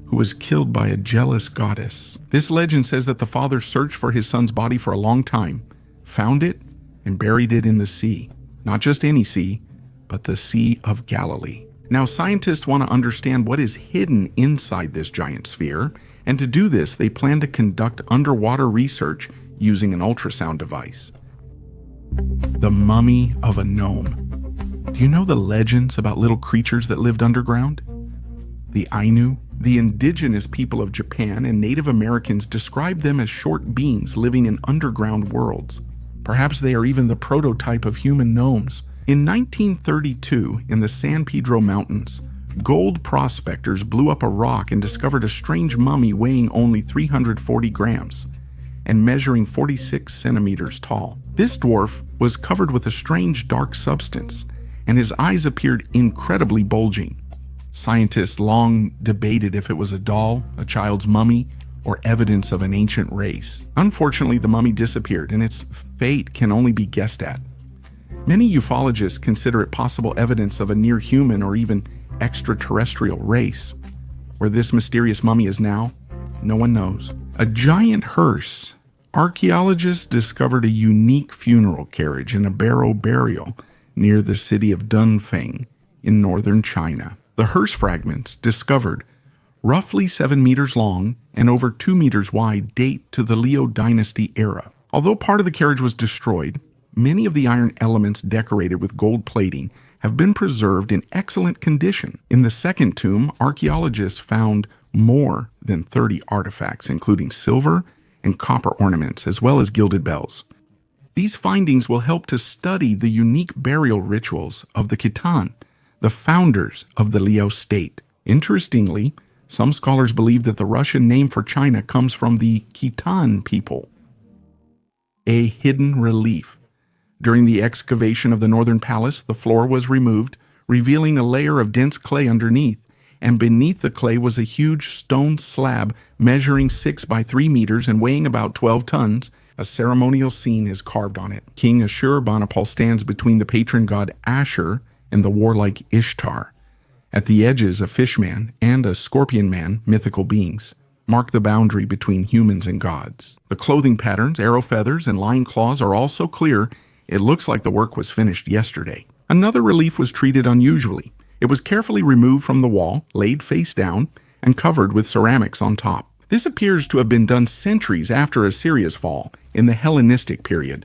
who was killed by a jealous goddess. This legend says that the father searched for his son's body for a long time, found it, and buried it in the sea. Not just any sea, but the Sea of Galilee. Now, scientists want to understand what is hidden inside this giant sphere, and to do this, they plan to conduct underwater research using an ultrasound device. The mummy of a gnome. Do you know the legends about little creatures that lived underground? The Ainu, the indigenous people of Japan and Native Americans described them as short beings living in underground worlds. Perhaps they are even the prototype of human gnomes. In 1932, in the San Pedro Mountains, gold prospectors blew up a rock and discovered a strange mummy weighing only 340 grams and measuring 46 centimeters tall. This dwarf was covered with a strange dark substance, and his eyes appeared incredibly bulging. Scientists long debated if it was a doll, a child's mummy, or evidence of an ancient race. Unfortunately, the mummy disappeared, and its fate can only be guessed at. Many ufologists consider it possible evidence of a near-human or even extraterrestrial race. Where this mysterious mummy is now, no one knows. A giant hearse. Archaeologists discovered a unique funeral carriage in a barrow burial near the city of Dunfeng in northern China. The hearse fragments discovered, roughly 7 meters long and over 2 meters wide, date to the Liu Dynasty era. Although part of the carriage was destroyed, many of the iron elements decorated with gold plating have been preserved in excellent condition. In the second tomb, archaeologists found more than 30 artifacts, including silver and copper ornaments, as well as gilded bells. These findings will help to study the unique burial rituals of the Khitan, the founders of the Liu state. Interestingly, some scholars believe that the Russian name for China comes from the Khitan people. A hidden relief. During the excavation of the Northern Palace, the floor was removed, revealing a layer of dense clay underneath, and beneath the clay was a huge stone slab measuring 6 by 3 meters and weighing about 12 tons. A ceremonial scene is carved on it. King Ashurbanipal stands between the patron god Ashur and the warlike Ishtar. At the edges, a fishman and a scorpion man, mythical beings, mark the boundary between humans and gods. The clothing patterns, arrow feathers, and lion claws are all so clear, it looks like the work was finished yesterday. Another relief was treated unusually. It was carefully removed from the wall, laid face down, and covered with ceramics on top. This appears to have been done centuries after Assyria's fall, in the Hellenistic period.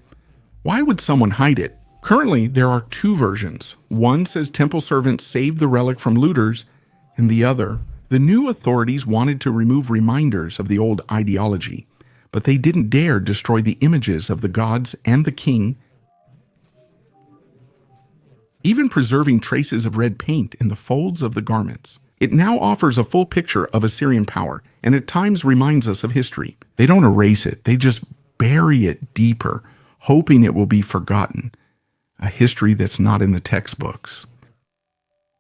Why would someone hide it? Currently, there are 2 versions. One says temple servants saved the relic from looters, and the other, the new authorities wanted to remove reminders of the old ideology, but they didn't dare destroy the images of the gods and the king, even preserving traces of red paint in the folds of the garments. It now offers a full picture of Assyrian power, and at times reminds us of history. They don't erase it, they just bury it deeper, hoping it will be forgotten. A history that's not in the textbooks.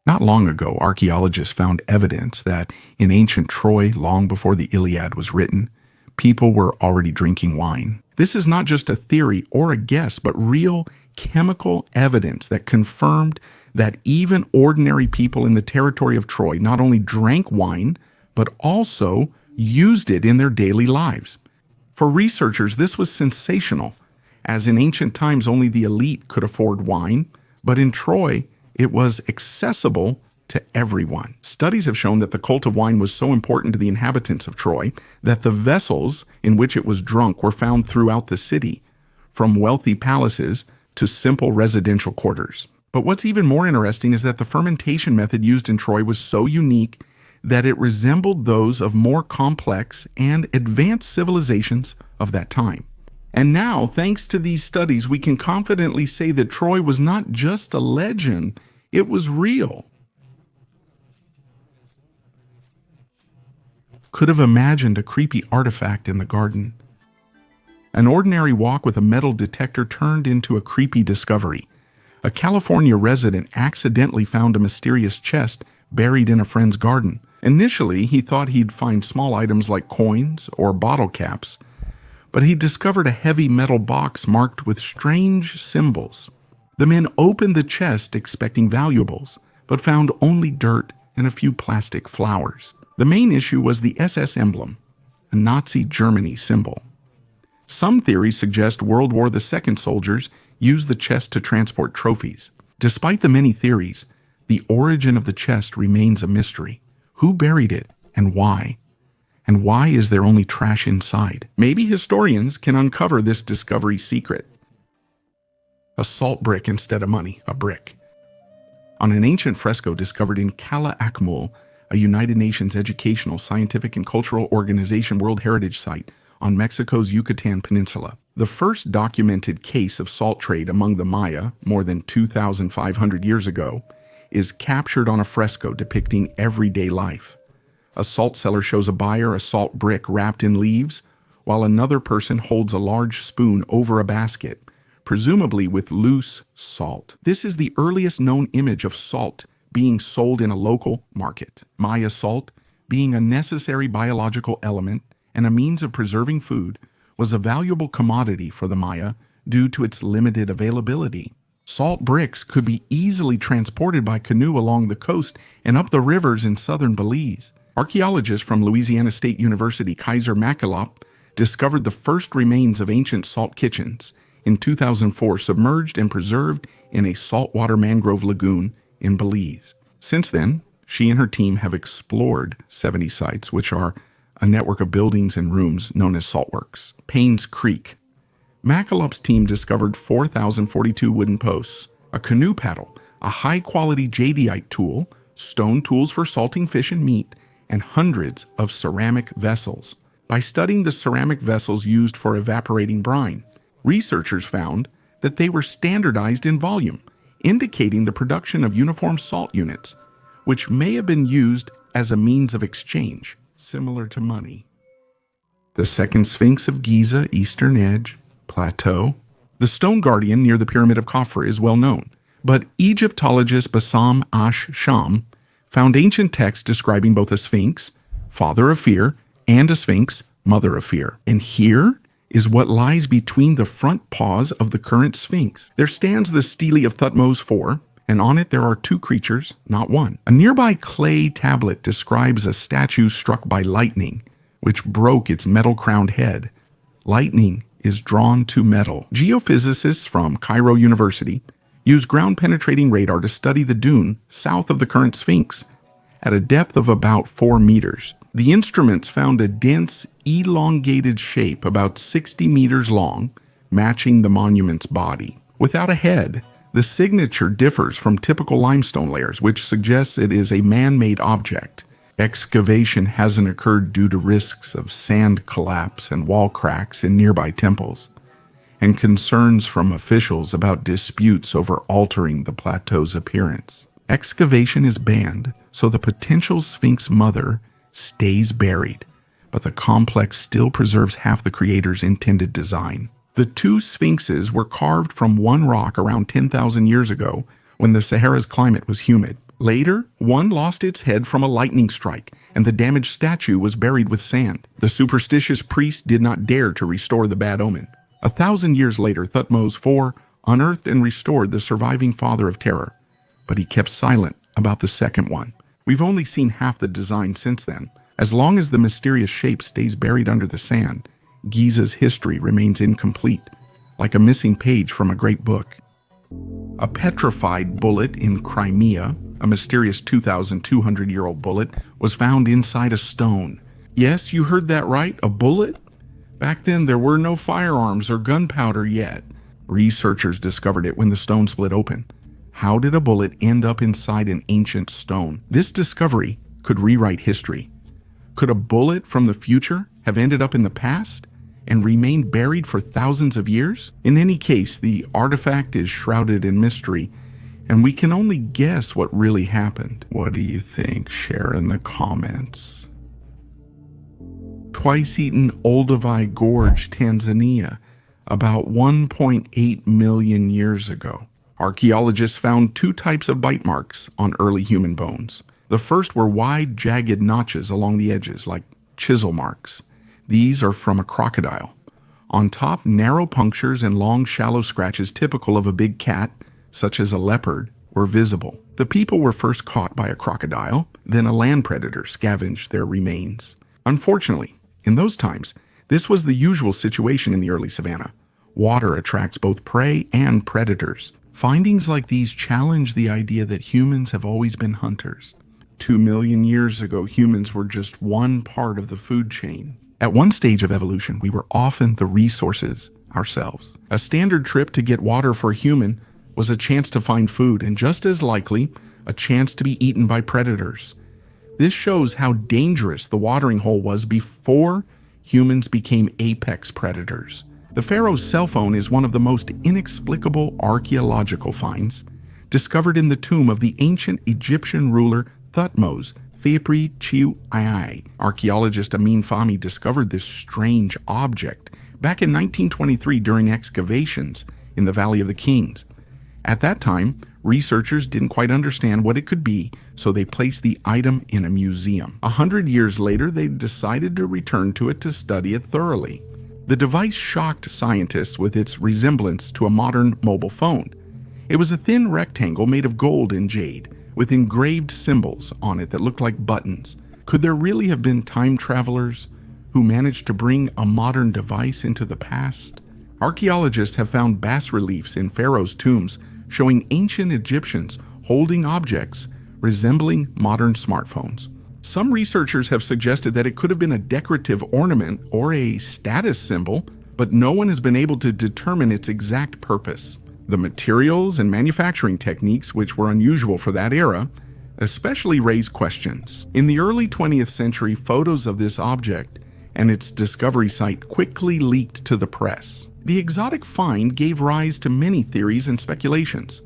Not long ago, archaeologists found evidence that in ancient Troy, long before the Iliad was written, people were already drinking wine. This is not just a theory or a guess, but real chemical evidence that confirmed that even ordinary people in the territory of Troy not only drank wine, but also used it in their daily lives. For researchers, this was sensational, as in ancient times only the elite could afford wine, but in Troy, it was accessible to everyone. Studies have shown that the cult of wine was so important to the inhabitants of Troy that the vessels in which it was drunk were found throughout the city, from wealthy palaces to simple residential quarters. But what's even more interesting is that the fermentation method used in Troy was so unique that it resembled those of more complex and advanced civilizations of that time. And now, thanks to these studies, we can confidently say that Troy was not just a legend, it was real. Could have imagined a creepy artifact in the garden. An ordinary walk with a metal detector turned into a creepy discovery. A California resident accidentally found a mysterious chest buried in a friend's garden. Initially, he thought he'd find small items like coins or bottle caps, but he discovered a heavy metal box marked with strange symbols. The men opened the chest expecting valuables, but found only dirt and a few plastic flowers. The main issue was the SS emblem, a Nazi Germany symbol. Some theories suggest World War II soldiers used the chest to transport trophies. Despite the many theories, the origin of the chest remains a mystery. Who buried it and why? And why is there only trash inside? Maybe historians can uncover this discovery secret. A salt brick instead of money, a brick. On an ancient fresco discovered in Cala Akmul, a United Nations Educational, Scientific, and Cultural Organization World Heritage Site on Mexico's Yucatan Peninsula. The first documented case of salt trade among the Maya, more than 2,500 years ago, is captured on a fresco depicting everyday life. A salt seller shows a buyer a salt brick wrapped in leaves, while another person holds a large spoon over a basket, presumably with loose salt. This is the earliest known image of salt being sold in a local market. Maya salt, being a necessary biological element and a means of preserving food, was a valuable commodity for the Maya due to its limited availability. Salt bricks could be easily transported by canoe along the coast and up the rivers in southern Belize. Archaeologists from Louisiana State University Kaiser Mackillop discovered the first remains of ancient salt kitchens in 2004, submerged and preserved in a saltwater mangrove lagoon in Belize. Since then, she and her team have explored 70 sites, which are a network of buildings and rooms known as saltworks. Paynes Creek. Mackillop's team discovered 4,042 wooden posts, a canoe paddle, a high-quality jadeite tool, stone tools for salting fish and meat, and hundreds of ceramic vessels. By studying the ceramic vessels used for evaporating brine, researchers found that they were standardized in volume, indicating the production of uniform salt units, which may have been used as a means of exchange, similar to money. The Second Sphinx of Giza, Eastern Edge, Plateau. The stone guardian near the Pyramid of Khafre is well known, but Egyptologist Bassam Ash-Sham found ancient texts describing both a sphinx, father of fear, and a sphinx, mother of fear. And here is what lies between the front paws of the current sphinx. There stands the stele of Thutmose IV, and on it there are two creatures, not one. A nearby clay tablet describes a statue struck by lightning, which broke its metal-crowned head. Lightning is drawn to metal. Geophysicists from Cairo University use ground-penetrating radar to study the dune south of the current sphinx at a depth of about 4 meters. The instruments found a dense, elongated shape about 60 meters long, matching the monument's body. Without a head, the signature differs from typical limestone layers, which suggests it is a man-made object. Excavation hasn't occurred due to risks of sand collapse and wall cracks in nearby temples, and concerns from officials about disputes over altering the plateau's appearance. Excavation is banned, so the potential Sphinx mother stays buried, but the complex still preserves half the creator's intended design. The two sphinxes were carved from one rock around 10,000 years ago when the Sahara's climate was humid. Later, one lost its head from a lightning strike, and the damaged statue was buried with sand. The superstitious priest did not dare to restore the bad omen. 1,000 years later, Thutmose IV unearthed and restored the surviving father of terror, but he kept silent about the second one. We've only seen half the design since then. As long as the mysterious shape stays buried under the sand, Giza's history remains incomplete, like a missing page from a great book. A petrified bullet in Crimea, a mysterious 2,200-year-old bullet, was found inside a stone. Yes, you heard that right, a bullet? Back then, there were no firearms or gunpowder yet. Researchers discovered it when the stone split open. How did a bullet end up inside an ancient stone? This discovery could rewrite history. Could a bullet from the future have ended up in the past and remained buried for thousands of years? In any case, the artifact is shrouded in mystery, and we can only guess what really happened. What do you think? Share in the comments. Twice-eaten Olduvai Gorge, Tanzania, about 1.8 million years ago. Archaeologists found two types of bite marks on early human bones. The first were wide, jagged notches along the edges, like chisel marks. These are from a crocodile. On top, narrow punctures and long, shallow scratches typical of a big cat, such as a leopard, were visible. The people were first caught by a crocodile, then a land predator scavenged their remains. Unfortunately, in those times, this was the usual situation in the early savanna. Water attracts both prey and predators. Findings like these challenge the idea that humans have always been hunters. 2 million years ago, humans were just one part of the food chain. At one stage of evolution, we were often the resources ourselves. A standard trip to get water for a human was a chance to find food, and just as likely, a chance to be eaten by predators. This shows how dangerous the watering hole was before humans became apex predators. The pharaoh's cell phone is one of the most inexplicable archaeological finds, discovered in the tomb of the ancient Egyptian ruler Thutmose Khepri Chiu-ai. Archaeologist Amin Fahmy discovered this strange object back in 1923 during excavations in the Valley of the Kings. At that time, researchers didn't quite understand what it could be, so they placed the item in a museum. 100 years later, they decided to return to it to study it thoroughly. The device shocked scientists with its resemblance to a modern mobile phone. It was a thin rectangle made of gold and jade, with engraved symbols on it that looked like buttons. Could there really have been time travelers who managed to bring a modern device into the past? Archaeologists have found bas-reliefs in pharaohs' tombs showing ancient Egyptians holding objects resembling modern smartphones. Some researchers have suggested that it could have been a decorative ornament or a status symbol, but no one has been able to determine its exact purpose. The materials and manufacturing techniques, which were unusual for that era, especially raise questions. In the early 20th century, photos of this object and its discovery site quickly leaked to the press. The exotic find gave rise to many theories and speculations.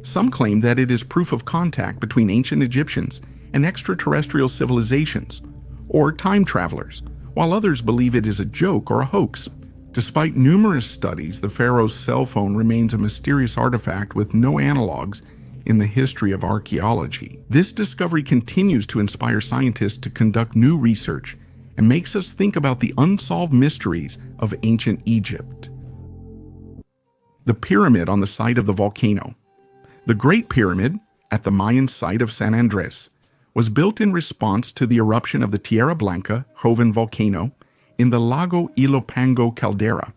Some claim that it is proof of contact between ancient Egyptians and extraterrestrial civilizations, or time travelers, while others believe it is a joke or a hoax. Despite numerous studies, the pharaoh's cell phone remains a mysterious artifact with no analogs in the history of archaeology. This discovery continues to inspire scientists to conduct new research and makes us think about the unsolved mysteries of ancient Egypt. The pyramid on the site of the volcano. The Great Pyramid, at the Mayan site of San Andres, was built in response to the eruption of the Tierra Blanca Joven volcano in the Lago Ilopango caldera.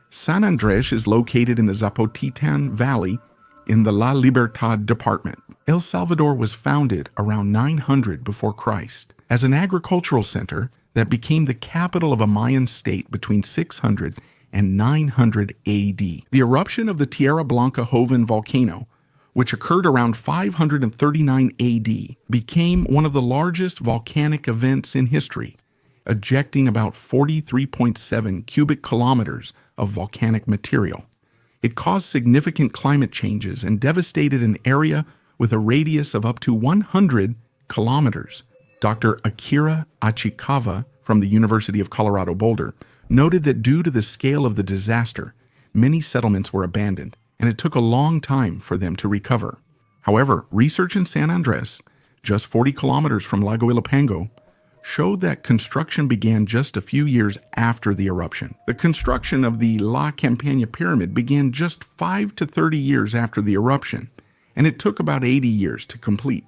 San Andres is located in the Zapotitan Valley in the La Libertad department. El Salvador was founded around 900 before Christ as an agricultural center that became the capital of a Mayan state between 600 and 900 AD. The eruption of the Tierra Blanca Joven volcano, which occurred around 539 AD, became one of the largest volcanic events in history, ejecting about 43.7 cubic kilometers of volcanic material. It caused significant climate changes and devastated an area with a radius of up to 100 kilometers. Dr. Akira Achikawa from the University of Colorado Boulder noted that due to the scale of the disaster, many settlements were abandoned, and it took a long time for them to recover. However, research in San Andres, just 40 kilometers from Lago Ilopango, showed that construction began just a few years after the eruption. The construction of the La Campana Pyramid began just 5 to 30 years after the eruption, and it took about 80 years to complete.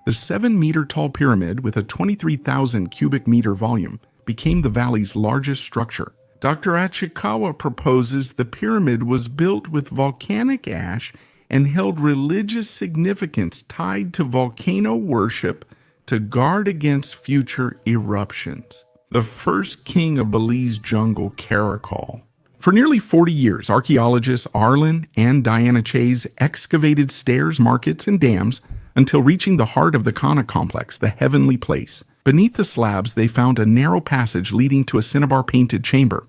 The 7-meter-tall pyramid with a 23,000 cubic meter volume became the valley's largest structure. Dr. Achikawa proposes the pyramid was built with volcanic ash and held religious significance tied to volcano worship to guard against future eruptions. The first king of Belize jungle, Caracol. For nearly 40 years, archaeologists Arlen and Diana Chase excavated stairs, markets, and dams until reaching the heart of the Kana complex, the heavenly place. Beneath the slabs, they found a narrow passage leading to a cinnabar-painted chamber.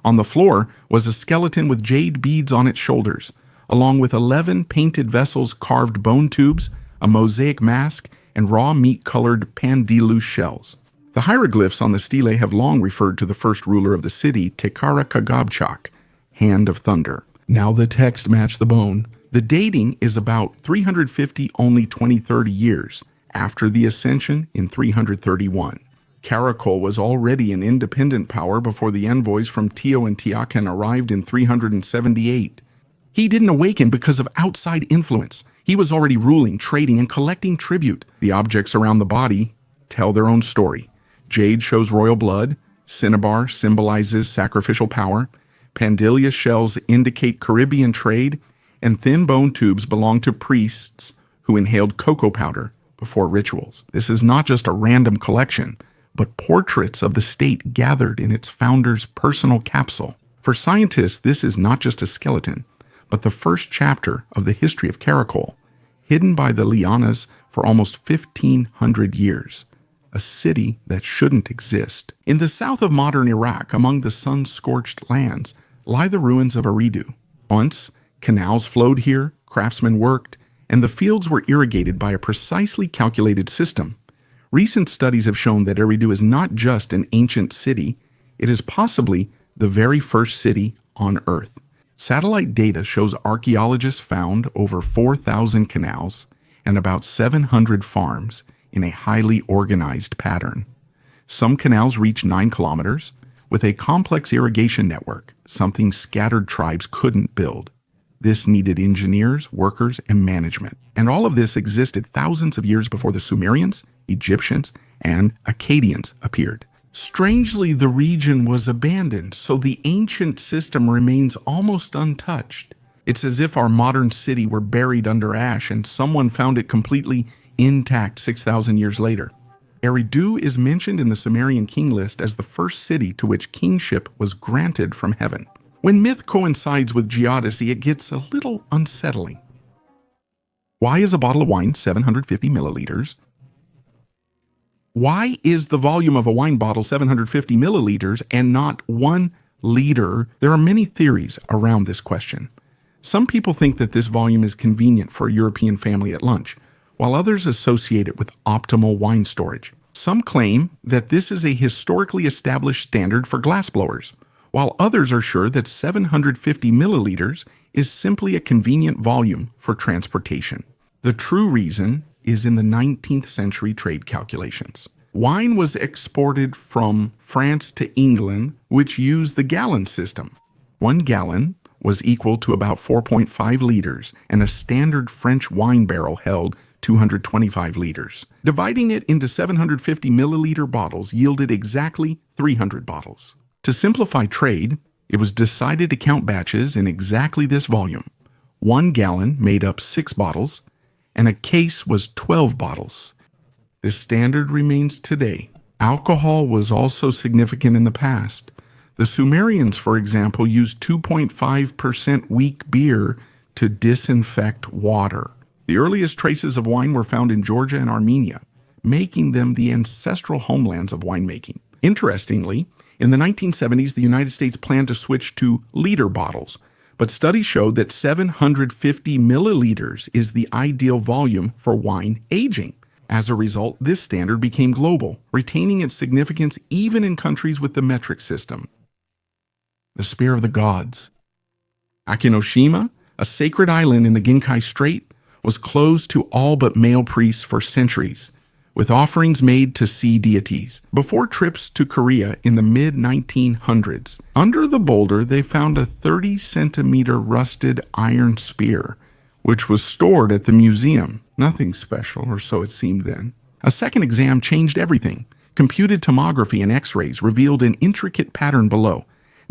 On the floor was a skeleton with jade beads on its shoulders, along with 11 painted vessels, carved bone tubes, a mosaic mask, and raw meat-colored pandilus shells. The hieroglyphs on the stele have long referred to the first ruler of the city, Tekara Kagabchak, Hand of Thunder. Now the text matched the bone. The dating is about 350, only 20-30 years after the ascension in 331. Caracol was already an independent power before the envoys from Teotihuacan arrived in 378. He didn't awaken because of outside influence. He was already ruling, trading, and collecting tribute. The objects around the body tell their own story. Jade shows royal blood, cinnabar symbolizes sacrificial power, Pandilia shells indicate Caribbean trade, and thin bone tubes belong to priests who inhaled cocoa powder before rituals. This is not just a random collection, but portraits of the state gathered in its founder's personal capsule. For scientists, this is not just a skeleton, but the first chapter of the history of Karakol, hidden by the lianas for almost 1,500 years, a city that shouldn't exist. In the south of modern Iraq, among the sun-scorched lands, lie the ruins of Eridu. Once, canals flowed here, craftsmen worked, and the fields were irrigated by a precisely calculated system. Recent studies have shown that Eridu is not just an ancient city, it is possibly the very first city on Earth. Satellite data shows archaeologists found over 4,000 canals and about 700 farms in a highly organized pattern. Some canals reach 9 kilometers, with a complex irrigation network, something scattered tribes couldn't build. This needed engineers, workers, and management. And all of this existed thousands of years before the Sumerians, Egyptians, and Akkadians appeared. Strangely, the region was abandoned, so the ancient system remains almost untouched. It's as if our modern city were buried under ash and someone found it completely intact 6,000 years later. Eridu is mentioned in the Sumerian king list as the first city to which kingship was granted from heaven. When myth coincides with geodesy, it gets a little unsettling. Why is a bottle of wine 750 milliliters? Why is the volume of a wine bottle 750 milliliters and not 1 liter? There are many theories around this question. Some people think that this volume is convenient for a European family at lunch, while others associate it with optimal wine storage. Some claim that this is a historically established standard for glassblowers, while others are sure that 750 milliliters is simply a convenient volume for transportation. The true reason is in the 19th century trade calculations. Wine was exported from France to England, which used the gallon system. 1 gallon was equal to about 4.5 liters, and a standard French wine barrel held 225 liters. Dividing it into 750 milliliter bottles yielded exactly 300 bottles. To simplify trade, it was decided to count batches in exactly this volume. 1 gallon made up 6 bottles, and a case was 12 bottles. This standard remains today. Alcohol was also significant in the past. The Sumerians, for example, used 2.5% weak beer to disinfect water. The earliest traces of wine were found in Georgia and Armenia, making them the ancestral homelands of winemaking. Interestingly, in the 1970s, the United States planned to switch to liter bottles, but studies showed that 750 milliliters is the ideal volume for wine aging. As a result, this standard became global, retaining its significance even in countries with the metric system. The Spear of the Gods. Akinoshima, a sacred island in the Genkai Strait, was closed to all but male priests for centuries, with offerings made to sea deities. Before trips to Korea in the mid-1900s, under the boulder they found a 30-centimeter rusted iron spear, which was stored at the museum. Nothing special, or so it seemed then. A second exam changed everything. Computed tomography and x-rays revealed an intricate pattern below,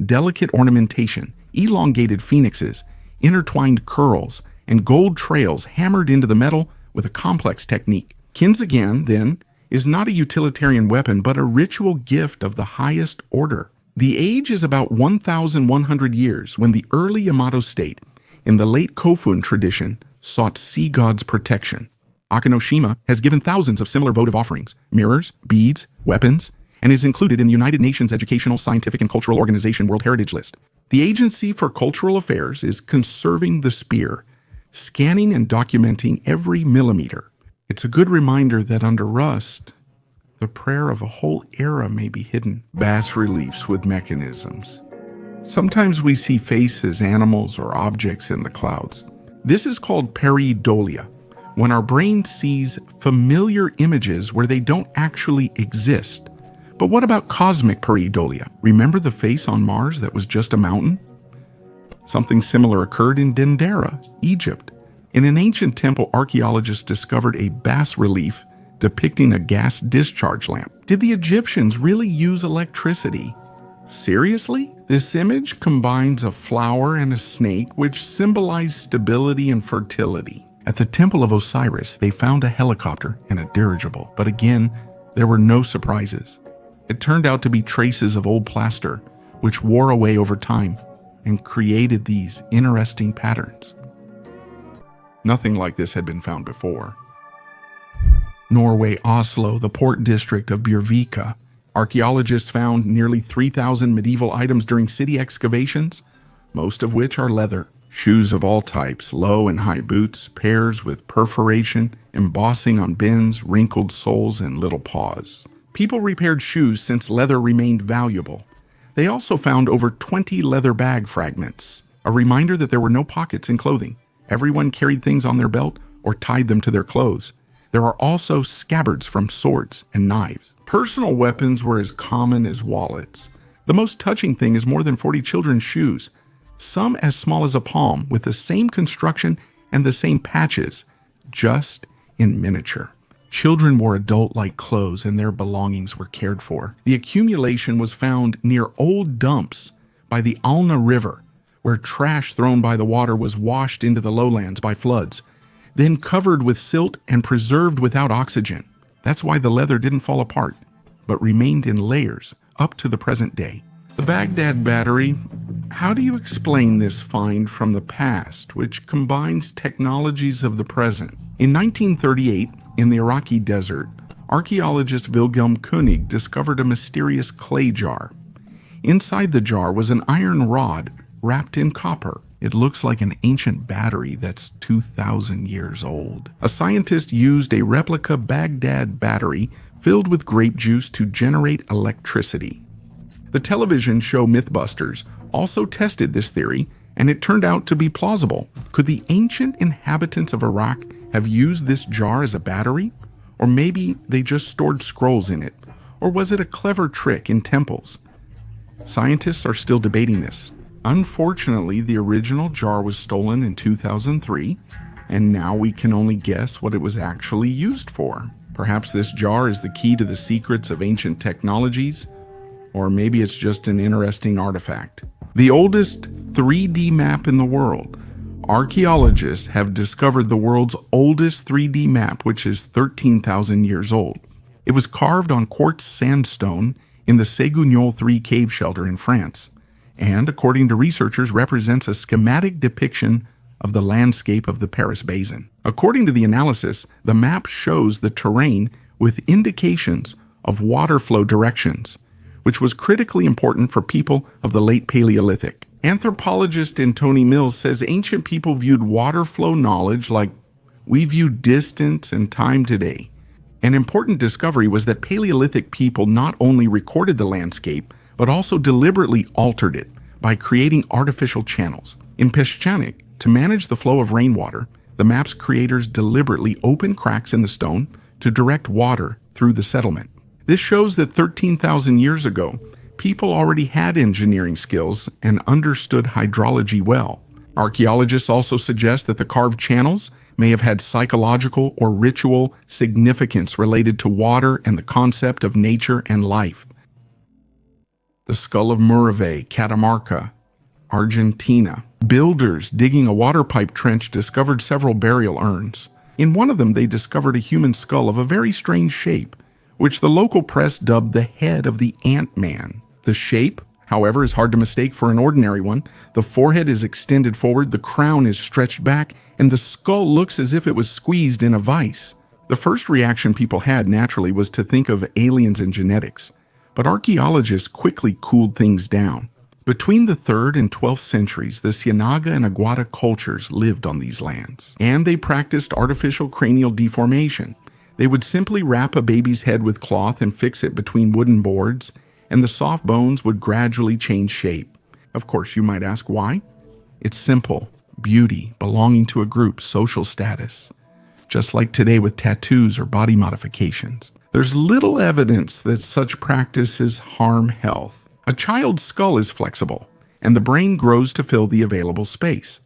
delicate ornamentation, elongated phoenixes, intertwined curls, and gold trails hammered into the metal with a complex technique. Kinzagan, then, is not a utilitarian weapon, but a ritual gift of the highest order. The age is about 1,100 years when the early Yamato state, in the late Kofun tradition, sought sea gods' protection. Akinoshima has given thousands of similar votive offerings, mirrors, beads, weapons, and is included in the United Nations Educational, Scientific, and Cultural Organization World Heritage List. The Agency for Cultural Affairs is conserving the spear, scanning and documenting every millimeter. It's a good reminder that under rust, the prayer of a whole era may be hidden. Bas-reliefs with mechanisms. Sometimes we see faces, animals, or objects in the clouds. This is called pareidolia, when our brain sees familiar images where they don't actually exist. But what about cosmic pareidolia? Remember the face on Mars that was just a mountain? Something similar occurred in Dendera, Egypt. In an ancient temple, archaeologists discovered a bas-relief depicting a gas discharge lamp. Did the Egyptians really use electricity? Seriously? This image combines a flower and a snake, which symbolize stability and fertility. At the Temple of Osiris, they found a helicopter and a dirigible, but again, there were no surprises. It turned out to be traces of old plaster, which wore away over time and created these interesting patterns. Nothing like this had been found before. Norway, Oslo, the port district of Bjørvika. Archaeologists found nearly 3,000 medieval items during city excavations, most of which are leather. Shoes of all types, low and high boots, pairs with perforation, embossing on bins, wrinkled soles, and little paws. People repaired shoes since leather remained valuable. They also found over 20 leather bag fragments, a reminder that there were no pockets in clothing. Everyone carried things on their belt or tied them to their clothes. There are also scabbards from swords and knives. Personal weapons were as common as wallets. The most touching thing is more than 40 children's shoes, some as small as a palm, with the same construction and the same patches, just in miniature. Children wore adult-like clothes and their belongings were cared for. The accumulation was found near old dumps by the Alna River, where trash thrown by the water was washed into the lowlands by floods, then covered with silt and preserved without oxygen. That's why the leather didn't fall apart, but remained in layers up to the present day. The Baghdad Battery. How do you explain this find from the past, which combines technologies of the present? In 1938, in the Iraqi desert, archaeologist Wilhelm Koenig discovered a mysterious clay jar. Inside the jar was an iron rod wrapped in copper. It looks like an ancient battery that's 2,000 years old. A scientist used a replica Baghdad battery filled with grape juice to generate electricity. The television show Mythbusters also tested this theory, and it turned out to be plausible. Could the ancient inhabitants of Iraq have used this jar as a battery? Or maybe they just stored scrolls in it? Or was it a clever trick in temples? Scientists are still debating this. Unfortunately, the original jar was stolen in 2003, and now we can only guess what it was actually used for. Perhaps this jar is the key to the secrets of ancient technologies, or maybe it's just an interesting artifact. The oldest 3D map in the world. Archaeologists have discovered the world's oldest 3D map, which is 13,000 years old. It was carved on quartz sandstone in the Ségugnol 3 cave shelter in France, and, according to researchers, represents a schematic depiction of the landscape of the Paris Basin. According to the analysis, the map shows the terrain with indications of water flow directions, which was critically important for people of the late Paleolithic. Anthropologist Tony Mills says ancient people viewed water flow knowledge like we view distance and time today. An important discovery was that Paleolithic people not only recorded the landscape, but also deliberately altered it by creating artificial channels. In Peshchanik, to manage the flow of rainwater, the map's creators deliberately opened cracks in the stone to direct water through the settlement. This shows that 13,000 years ago, people already had engineering skills and understood hydrology well. Archaeologists also suggest that the carved channels may have had psychological or ritual significance related to water and the concept of nature and life. The skull of Murave, Catamarca, Argentina. Builders digging a water pipe trench discovered several burial urns. In one of them, they discovered a human skull of a very strange shape, which the local press dubbed the head of the Ant-Man. The shape, however, is hard to mistake for an ordinary one. The forehead is extended forward, the crown is stretched back, and the skull looks as if it was squeezed in a vice. The first reaction people had, naturally, was to think of aliens and genetics. But archaeologists quickly cooled things down. Between the 3rd and 12th centuries, the Ciénaga and Aguada cultures lived on these lands, and they practiced artificial cranial deformation. They would simply wrap a baby's head with cloth and fix it between wooden boards, and the soft bones would gradually change shape. Of course, you might ask why? It's simple. Beauty, belonging to a group, social status. Just like today with tattoos or body modifications. There's little evidence that such practices harm health. A child's skull is flexible, and the brain grows to fill the available space.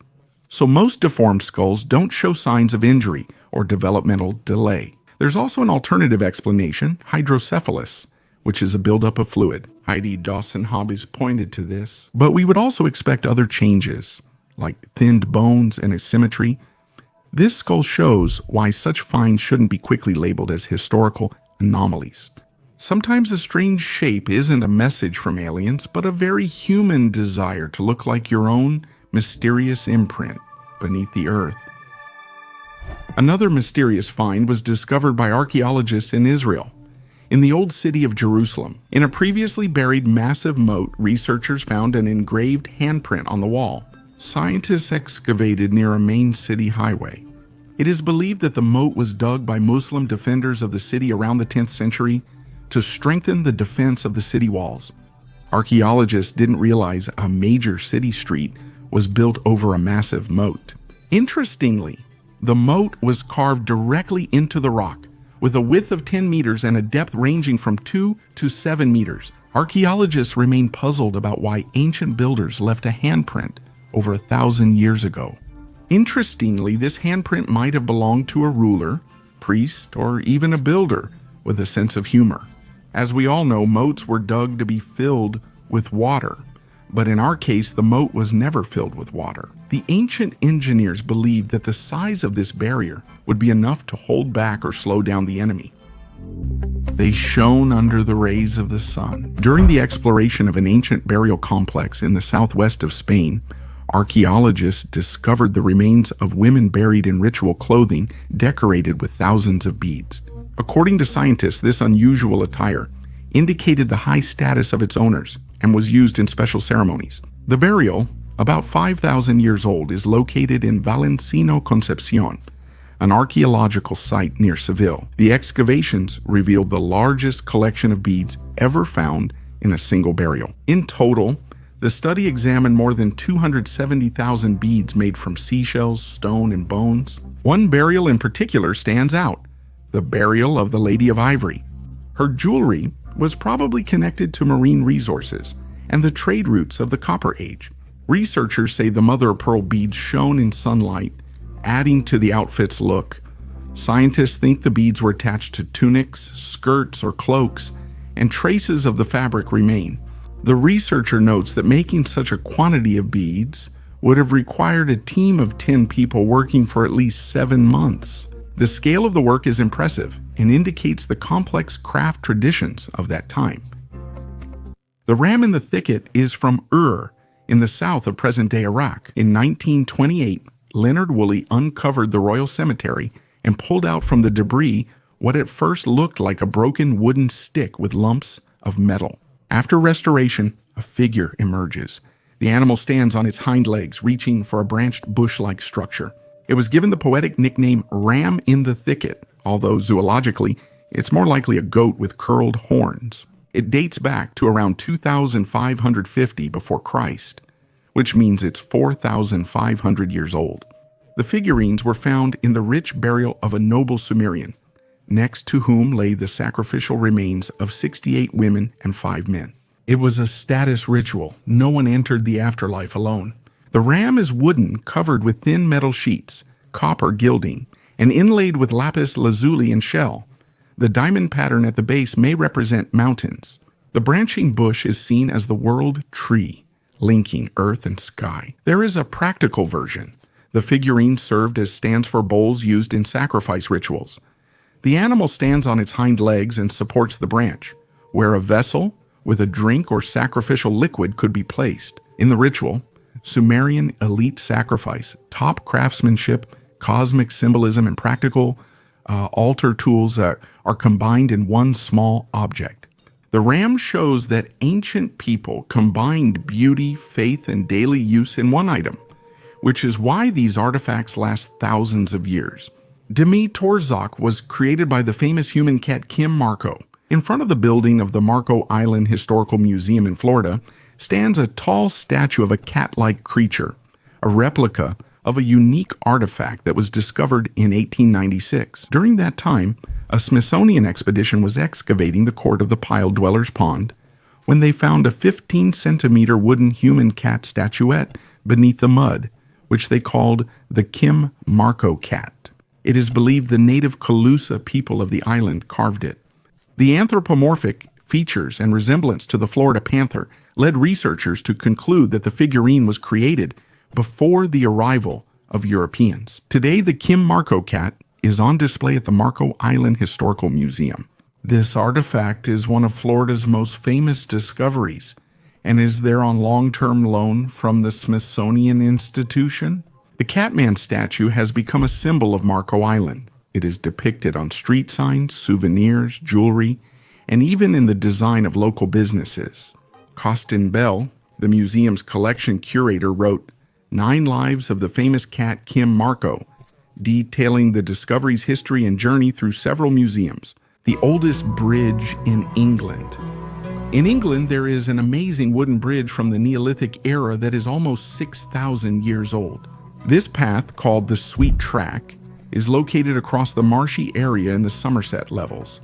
so most deformed skulls don't show signs of injury or developmental delay. There's also an alternative explanation, hydrocephalus, which is a buildup of fluid. Heidi Dawson-Hobbies pointed to this. But we would also expect other changes, like thinned bones and asymmetry. This skull shows why such finds shouldn't be quickly labeled as historical anomalies. Sometimes a strange shape isn't a message from aliens, but a very human desire to look like your own mysterious imprint beneath the earth. Another mysterious find was discovered by archaeologists in Israel, in the old city of Jerusalem. In a previously buried massive moat, researchers found an engraved handprint on the wall. Scientists excavated near a main city highway. It is believed that the moat was dug by Muslim defenders of the city around the 10th century to strengthen the defense of the city walls. Archaeologists didn't realize a major city street was built over a massive moat. Interestingly, the moat was carved directly into the rock, with a width of 10 meters and a depth ranging from 2 to 7 meters. Archaeologists remain puzzled about why ancient builders left a handprint over 1,000 years ago. Interestingly, this handprint might have belonged to a ruler, priest, or even a builder with a sense of humor. As we all know, moats were dug to be filled with water, but in our case, the moat was never filled with water. The ancient engineers believed that the size of this barrier would be enough to hold back or slow down the enemy. They shone under the rays of the sun. During the exploration of an ancient burial complex in the southwest of Spain, archaeologists discovered the remains of women buried in ritual clothing decorated with thousands of beads. According to scientists, this unusual attire indicated the high status of its owners and was used in special ceremonies. The burial, about 5,000 years old, is located in Valencino Concepcion, an archaeological site near Seville. The excavations revealed the largest collection of beads ever found in a single burial. In total, the study examined more than 270,000 beads made from seashells, stone, and bones. One burial in particular stands out: the burial of the Lady of Ivory. Her jewelry was probably connected to marine resources and the trade routes of the Copper Age. Researchers say the mother-of-pearl beads shone in sunlight, adding to the outfit's look. Scientists think the beads were attached to tunics, skirts, or cloaks, and traces of the fabric remain. The researcher notes that making such a quantity of beads would have required a team of 10 people working for at least 7 months. The scale of the work is impressive and indicates the complex craft traditions of that time. The ram in the thicket is from Ur, in the south of present-day Iraq. In 1928, Leonard Woolley uncovered the royal cemetery and pulled out from the debris what at first looked like a broken wooden stick with lumps of metal. After restoration, a figure emerges. The animal stands on its hind legs, reaching for a branched bush-like structure. It was given the poetic nickname Ram in the Thicket, although zoologically, it's more likely a goat with curled horns. It dates back to around 2550 before Christ, which means it's 4,500 years old. The figurines were found in the rich burial of a noble Sumerian, next to whom lay the sacrificial remains of 68 women and 5 men. It was a status ritual. No one entered the afterlife alone. The ram is wooden, covered with thin metal sheets, copper gilding, and inlaid with lapis lazuli and shell. The diamond pattern at the base may represent mountains. The branching bush is seen as the world tree, linking earth and sky. There is a practical version. The figurine served as stands for bowls used in sacrifice rituals. The animal stands on its hind legs and supports the branch, where a vessel with a drink or sacrificial liquid could be placed. In the ritual, Sumerian elite sacrifice, top craftsmanship, cosmic symbolism, and practical altar tools are combined in one small object. The ram shows that ancient people combined beauty, faith, and daily use in one item, which is why these artifacts last thousands of years. Demi Torzok was created by the famous human cat Kim Marco. In front of the building of the Marco Island Historical Museum in Florida stands a tall statue of a cat-like creature, a replica of a unique artifact that was discovered in 1896. During that time, a Smithsonian expedition was excavating the court of the Pile Dwellers Pond when they found a 15-centimeter wooden human cat statuette beneath the mud, which they called the Kim Marco cat. It is believed the native Calusa people of the island carved it. The anthropomorphic features and resemblance to the Florida panther led researchers to conclude that the figurine was created before the arrival of Europeans. Today, the Kim Marco cat is on display at the Marco Island Historical Museum. This artifact is one of Florida's most famous discoveries and is there on long-term loan from the Smithsonian Institution. The Catman statue has become a symbol of Marco Island. It is depicted on street signs, souvenirs, jewelry, and even in the design of local businesses. Costin Bell, the museum's collection curator, wrote 9 lives of the famous cat Kim Marco, detailing the discovery's history and journey through several museums. The oldest bridge in England. In England, there is an amazing wooden bridge from the Neolithic era that is almost 6,000 years old. This path, called the Sweet Track, is located across the marshy area in the Somerset Levels.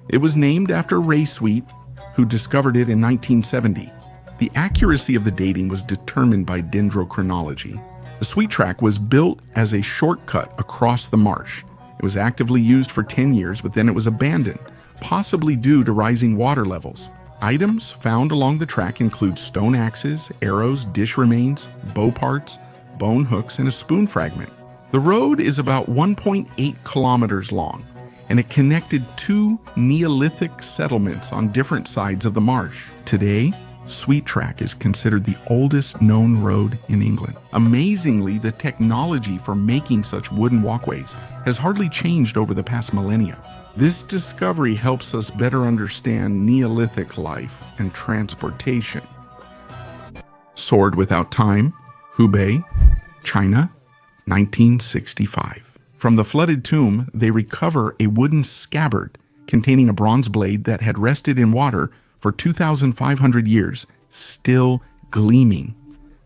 It was named after Ray Sweet, who discovered it in 1970. The accuracy of the dating was determined by dendrochronology. The Sweet Track was built as a shortcut across the marsh. It was actively used for 10 years, but then it was abandoned, possibly due to rising water levels. Items found along the track include stone axes, arrows, dish remains, bow parts, bone hooks, and a spoon fragment. The road is about 1.8 kilometers long, and it connected 2 Neolithic settlements on different sides of the marsh. Today, Sweet Track is considered the oldest known road in England. Amazingly, the technology for making such wooden walkways has hardly changed over the past millennia. This discovery helps us better understand Neolithic life and transportation. Sword Without Time, Hubei, China, 1965. From the flooded tomb, they recover a wooden scabbard containing a bronze blade that had rested in water for 2,500 years, still gleaming.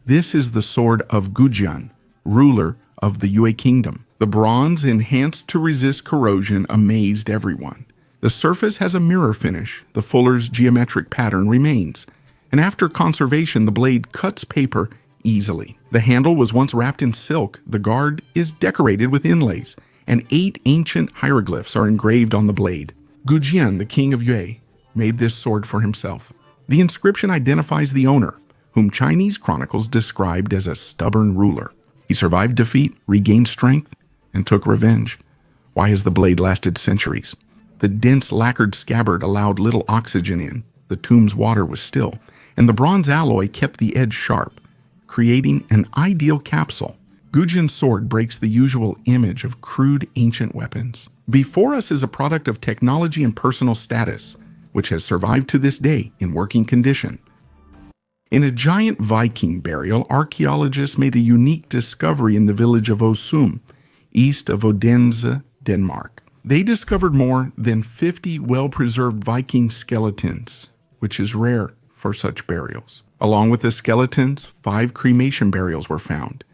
This is the sword of Gujian, ruler of the Yue Kingdom. The bronze, enhanced to resist corrosion, amazed everyone. The surface has a mirror finish. The fuller's geometric pattern remains. And after conservation, the blade cuts paper easily. The handle was once wrapped in silk. The guard is decorated with inlays, and 8 ancient hieroglyphs are engraved on the blade. Gujian, the king of Yue, made this sword for himself. The inscription identifies the owner, whom Chinese chronicles described as a stubborn ruler. He survived defeat, regained strength, and took revenge. Why has the blade lasted centuries? The dense lacquered scabbard allowed little oxygen in, the tomb's water was still, and the bronze alloy kept the edge sharp, creating an ideal capsule. Gujian's sword breaks the usual image of crude ancient weapons. Before us is a product of technology and personal status, which has survived to this day in working condition. In a giant Viking burial, archaeologists made a unique discovery in the village of Osum, east of Odense, Denmark. They discovered more than 50 well-preserved Viking skeletons, which is rare for such burials. Along with the skeletons, 5 cremation burials were found,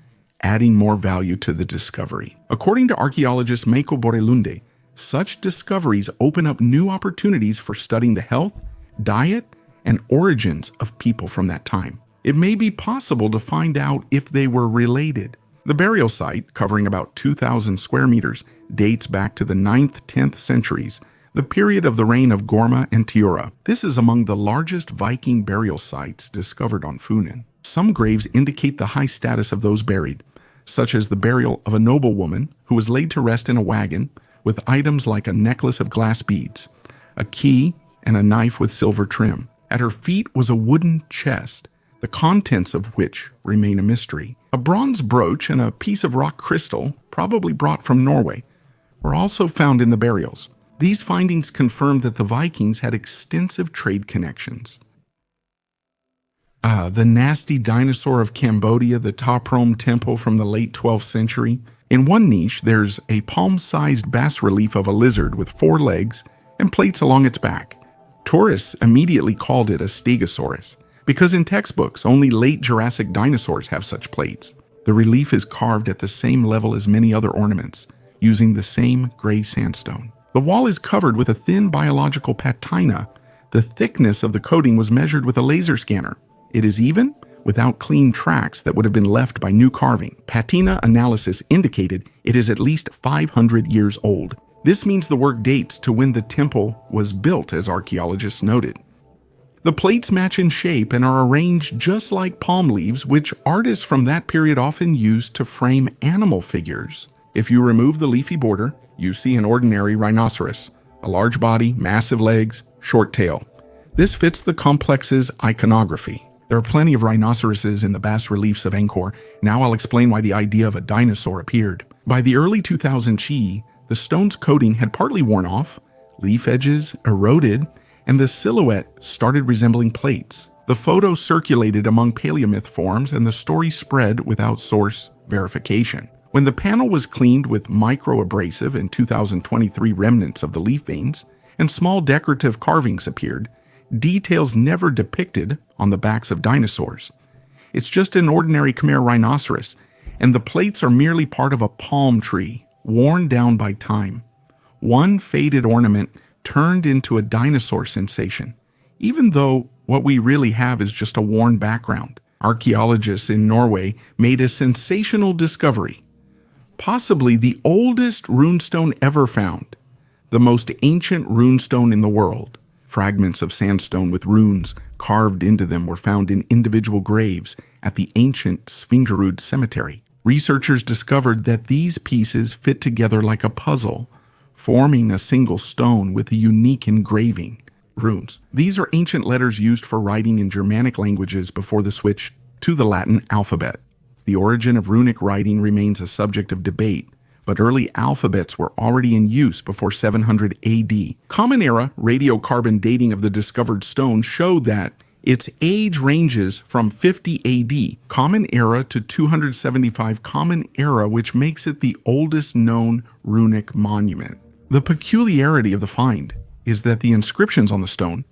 adding more value to the discovery. According to archaeologist Meiko Borelunde, such discoveries open up new opportunities for studying the health, diet, and origins of people from that time. It may be possible to find out if they were related. The burial site, covering about 2,000 square meters, dates back to the 9th-10th centuries, the period of the reign of Gorma and Tiura. This is among the largest Viking burial sites discovered on Funen. Some graves indicate the high status of those buried, such as the burial of a noblewoman who was laid to rest in a wagon with items like a necklace of glass beads, a key, and a knife with silver trim. At her feet was a wooden chest, the contents of which remain a mystery. A bronze brooch and a piece of rock crystal, probably brought from Norway, were also found in the burials. These findings confirm that the Vikings had extensive trade connections. The nasty dinosaur of Cambodia, the Ta Prohm Temple from the late 12th century. In one niche, there's a palm-sized bas-relief of a lizard with 4 legs and plates along its back. Tourists immediately called it a Stegosaurus, because in textbooks, only late Jurassic dinosaurs have such plates. The relief is carved at the same level as many other ornaments, using the same gray sandstone. The wall is covered with a thin biological patina. The thickness of the coating was measured with a laser scanner. It is even, without clean tracks that would have been left by new carving. Patina analysis indicated it is at least 500 years old. This means the work dates to when the temple was built, as archaeologists noted. The plates match in shape and are arranged just like palm leaves, which artists from that period often used to frame animal figures. If you remove the leafy border, you see an ordinary rhinoceros, a large body, massive legs, short tail. This fits the complex's iconography. There are plenty of rhinoceroses in the bas-reliefs of Angkor. Now I'll explain why the idea of a dinosaur appeared. By the early 2000 CE, the stone's coating had partly worn off, leaf edges eroded, and the silhouette started resembling plates. The photo circulated among paleomyth forums and the story spread without source verification. When the panel was cleaned with microabrasive in 2023, remnants of the leaf veins and small decorative carvings appeared, details never depicted on the backs of dinosaurs. It's just an ordinary Khmer rhinoceros, and the plates are merely part of a palm tree, worn down by time. One faded ornament turned into a dinosaur sensation, even though what we really have is just a worn background. Archaeologists in Norway made a sensational discovery, possibly the oldest runestone ever found, the most ancient runestone in the world. Fragments of sandstone with runes carved into them were found in individual graves at the ancient Svingerud cemetery. Researchers discovered that these pieces fit together like a puzzle, forming a single stone with a unique engraving. Runes. These are ancient letters used for writing in Germanic languages before the switch to the Latin alphabet. The origin of runic writing remains a subject of debate, but early alphabets were already in use before 700 AD. Common Era radiocarbon dating of the discovered stone showed that its age ranges from 50 AD, Common Era, to 275 Common Era, which makes it the oldest known runic monument. The peculiarity of the find is that the inscriptions on the stone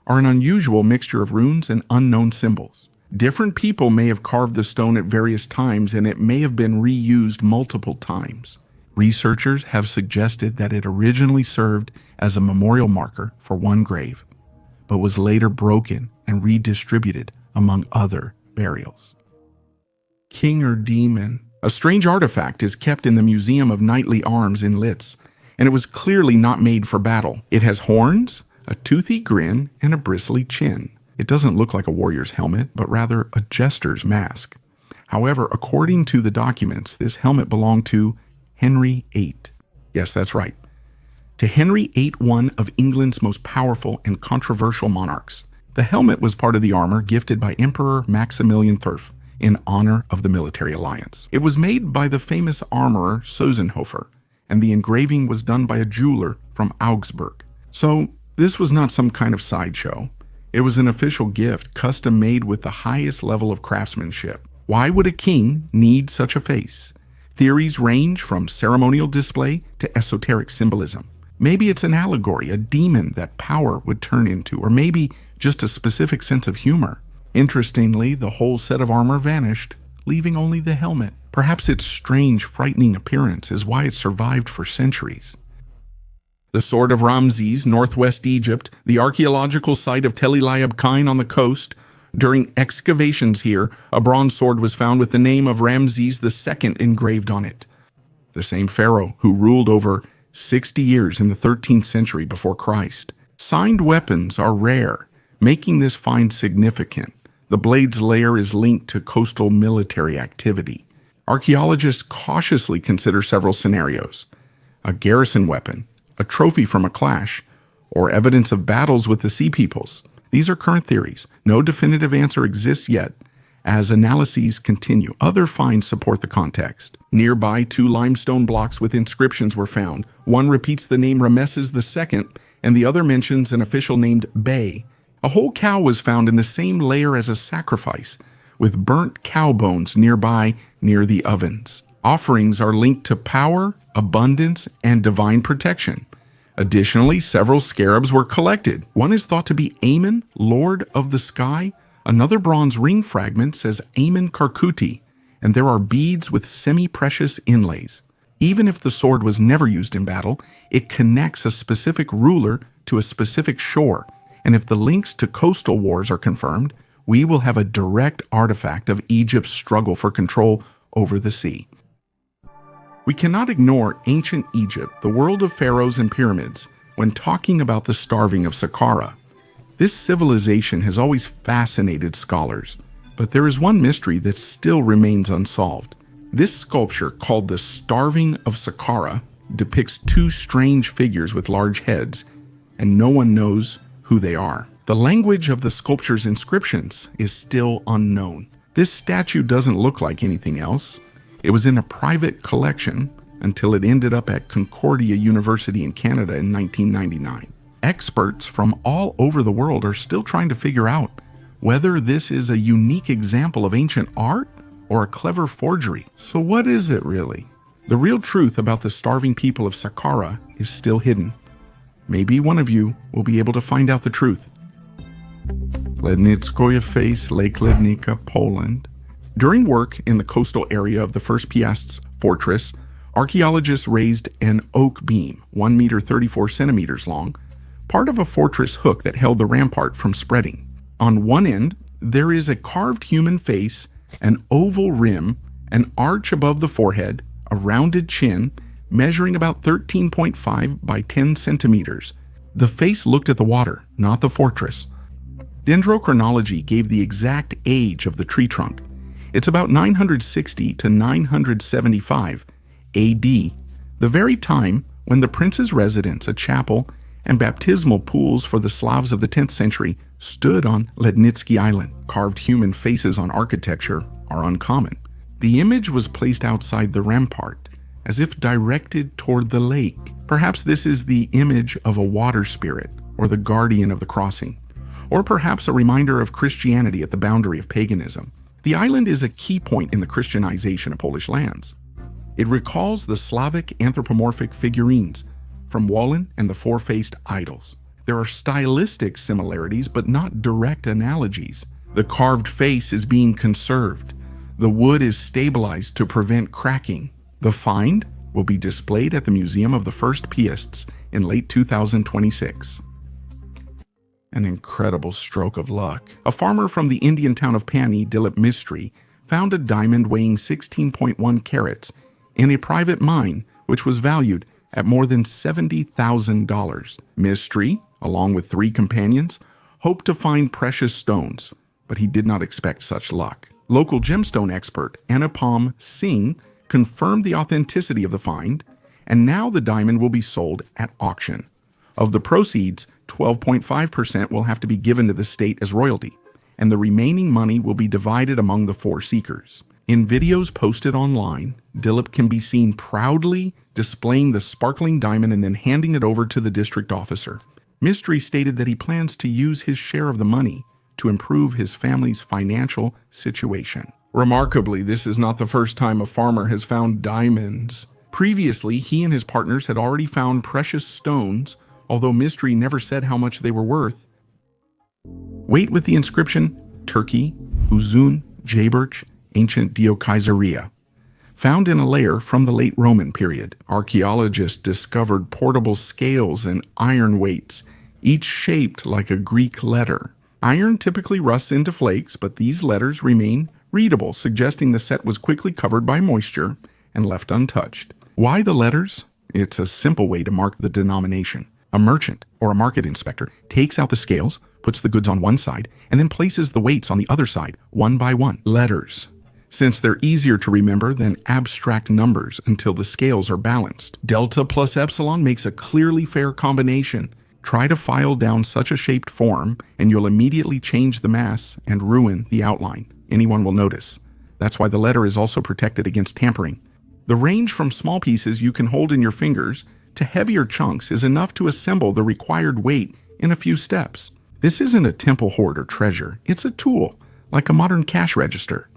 are an unusual mixture of runes and unknown symbols. Different people may have carved the stone at various times, and it may have been reused multiple times. Researchers have suggested that it originally served as a memorial marker for one grave, but was later broken and redistributed among other burials. King or demon? A strange artifact is kept in the Museum of Knightly Arms in Litz, and it was clearly not made for battle. It has horns, a toothy grin, and a bristly chin. It doesn't look like a warrior's helmet, but rather a jester's mask. However, according to the documents, this helmet belonged to Henry VIII. Yes, that's right. To Henry VIII, one of England's most powerful and controversial monarchs. The helmet was part of the armor gifted by Emperor Maximilian III in honor of the military alliance. It was made by the famous armorer Sosenhofer, and the engraving was done by a jeweler from Augsburg. So this was not some kind of sideshow. It was an official gift, custom made with the highest level of craftsmanship. Why would a king need such a face? Theories range from ceremonial display to esoteric symbolism. Maybe it's an allegory, a demon that power would turn into, or maybe just a specific sense of humor. Interestingly, the whole set of armor vanished, leaving only the helmet. Perhaps its strange, frightening appearance is why it survived for centuries. The Sword of Ramses, northwest Egypt, the archaeological site of Tel el-Abyad on the coast. During excavations here, a bronze sword was found with the name of Ramses II engraved on it. The same pharaoh who ruled over 60 years in the 13th century before Christ. Signed weapons are rare, making this find significant. The blade's layer is linked to coastal military activity. Archaeologists cautiously consider several scenarios: a garrison weapon, a trophy from a clash, or evidence of battles with the Sea Peoples. These are current theories. No definitive answer exists yet. As analyses continue, other finds support the context. Nearby, 2 limestone blocks with inscriptions were found. One repeats the name Rameses II, and the other mentions an official named Bey. A whole cow was found in the same layer as a sacrifice, with burnt cow bones nearby near the ovens. Offerings are linked to power, abundance, and divine protection. Additionally, several scarabs were collected. One is thought to be Amun, Lord of the Sky. Another bronze ring fragment says Amun Karkuti, and there are beads with semi-precious inlays. Even if the sword was never used in battle, it connects a specific ruler to a specific shore, and if the links to coastal wars are confirmed, we will have a direct artifact of Egypt's struggle for control over the sea. We cannot ignore ancient Egypt, the world of pharaohs and pyramids, when talking about the starving of Saqqara. This civilization has always fascinated scholars, but there is one mystery that still remains unsolved. This sculpture, called the Starving of Saqqara, depicts two strange figures with large heads, and no one knows who they are. The language of the sculpture's inscriptions is still unknown. This statue doesn't look like anything else. It was in a private collection until it ended up at Concordia University in Canada in 1999. Experts from all over the world are still trying to figure out whether this is a unique example of ancient art or a clever forgery. So what is it really? The real truth about the starving people of Saqqara is still hidden. Maybe one of you will be able to find out the truth. Lednickoye Face, Lake Lednica, Poland. During work in the coastal area of the First Piast's fortress, archaeologists raised an oak beam, 1 meter 34 centimeters long, part of a fortress hook that held the rampart from spreading. On one end, there is a carved human face, an oval rim, an arch above the forehead, a rounded chin, measuring about 13.5 by 10 centimeters. The face looked at the water, not the fortress. Dendrochronology gave the exact age of the tree trunk. It's about 960 to 975 AD, the very time when the prince's residence, a chapel, and baptismal pools for the Slavs of the 10th century stood on Lednicki Island. Carved human faces on architecture are uncommon. The image was placed outside the rampart, as if directed toward the lake. Perhaps this is the image of a water spirit, or the guardian of the crossing, or perhaps a reminder of Christianity at the boundary of paganism. The island is a key point in the Christianization of Polish lands. It recalls the Slavic anthropomorphic figurines from Wollin and the four-faced idols. There are stylistic similarities, but not direct analogies. The carved face is being conserved. The wood is stabilized to prevent cracking. The find will be displayed at the Museum of the First Piasts in late 2026. An incredible stroke of luck. A farmer from the Indian town of Pani, Dilip Mistry, found a diamond weighing 16.1 carats in a private mine, which was valued at more than $70,000. Mistry, along with 3 companions, hoped to find precious stones, but he did not expect such luck. Local gemstone expert Anupam Singh confirmed the authenticity of the find, and now the diamond will be sold at auction. Of the proceeds, 12.5% will have to be given to the state as royalty, and the remaining money will be divided among the 4 seekers. In videos posted online, Dilip can be seen proudly displaying the sparkling diamond and then handing it over to the district officer. Mistry stated that he plans to use his share of the money to improve his family's financial situation. Remarkably, this is not the first time a farmer has found diamonds. Previously, he and his partners had already found precious stones, although Mistry never said how much they were worth. Weight with the inscription, Turkey, Uzun, Jayberch, Ancient Diokaiseria. Found in a layer from the late Roman period, archaeologists discovered portable scales and iron weights, each shaped like a Greek letter. Iron typically rusts into flakes, but these letters remain readable, suggesting the set was quickly covered by moisture and left untouched. Why the letters? It's a simple way to mark the denomination. A merchant or a market inspector takes out the scales, puts the goods on one side, and then places the weights on the other side, one by one. Letters, since they're easier to remember than abstract numbers until the scales are balanced. Delta plus epsilon makes a clearly fair combination. Try to file down such a shaped form, and you'll immediately change the mass and ruin the outline. Anyone will notice. That's why the letter is also protected against tampering. The range from small pieces you can hold in your fingers to heavier chunks is enough to assemble the required weight in a few steps. This isn't a temple hoard or treasure. It's a tool, like a modern cash register.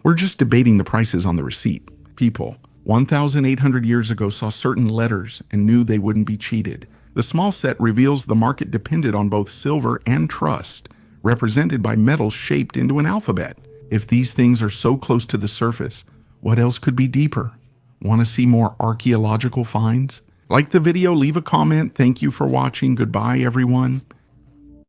We're just debating the prices on the receipt. People 1,800 years ago saw certain letters and knew they wouldn't be cheated. The small set reveals the market depended on both silver and trust, represented by metals shaped into an alphabet. If these things are so close to the surface, what else could be deeper? Want to see more archaeological finds? Like the video, leave a comment. Thank you for watching. Goodbye, everyone.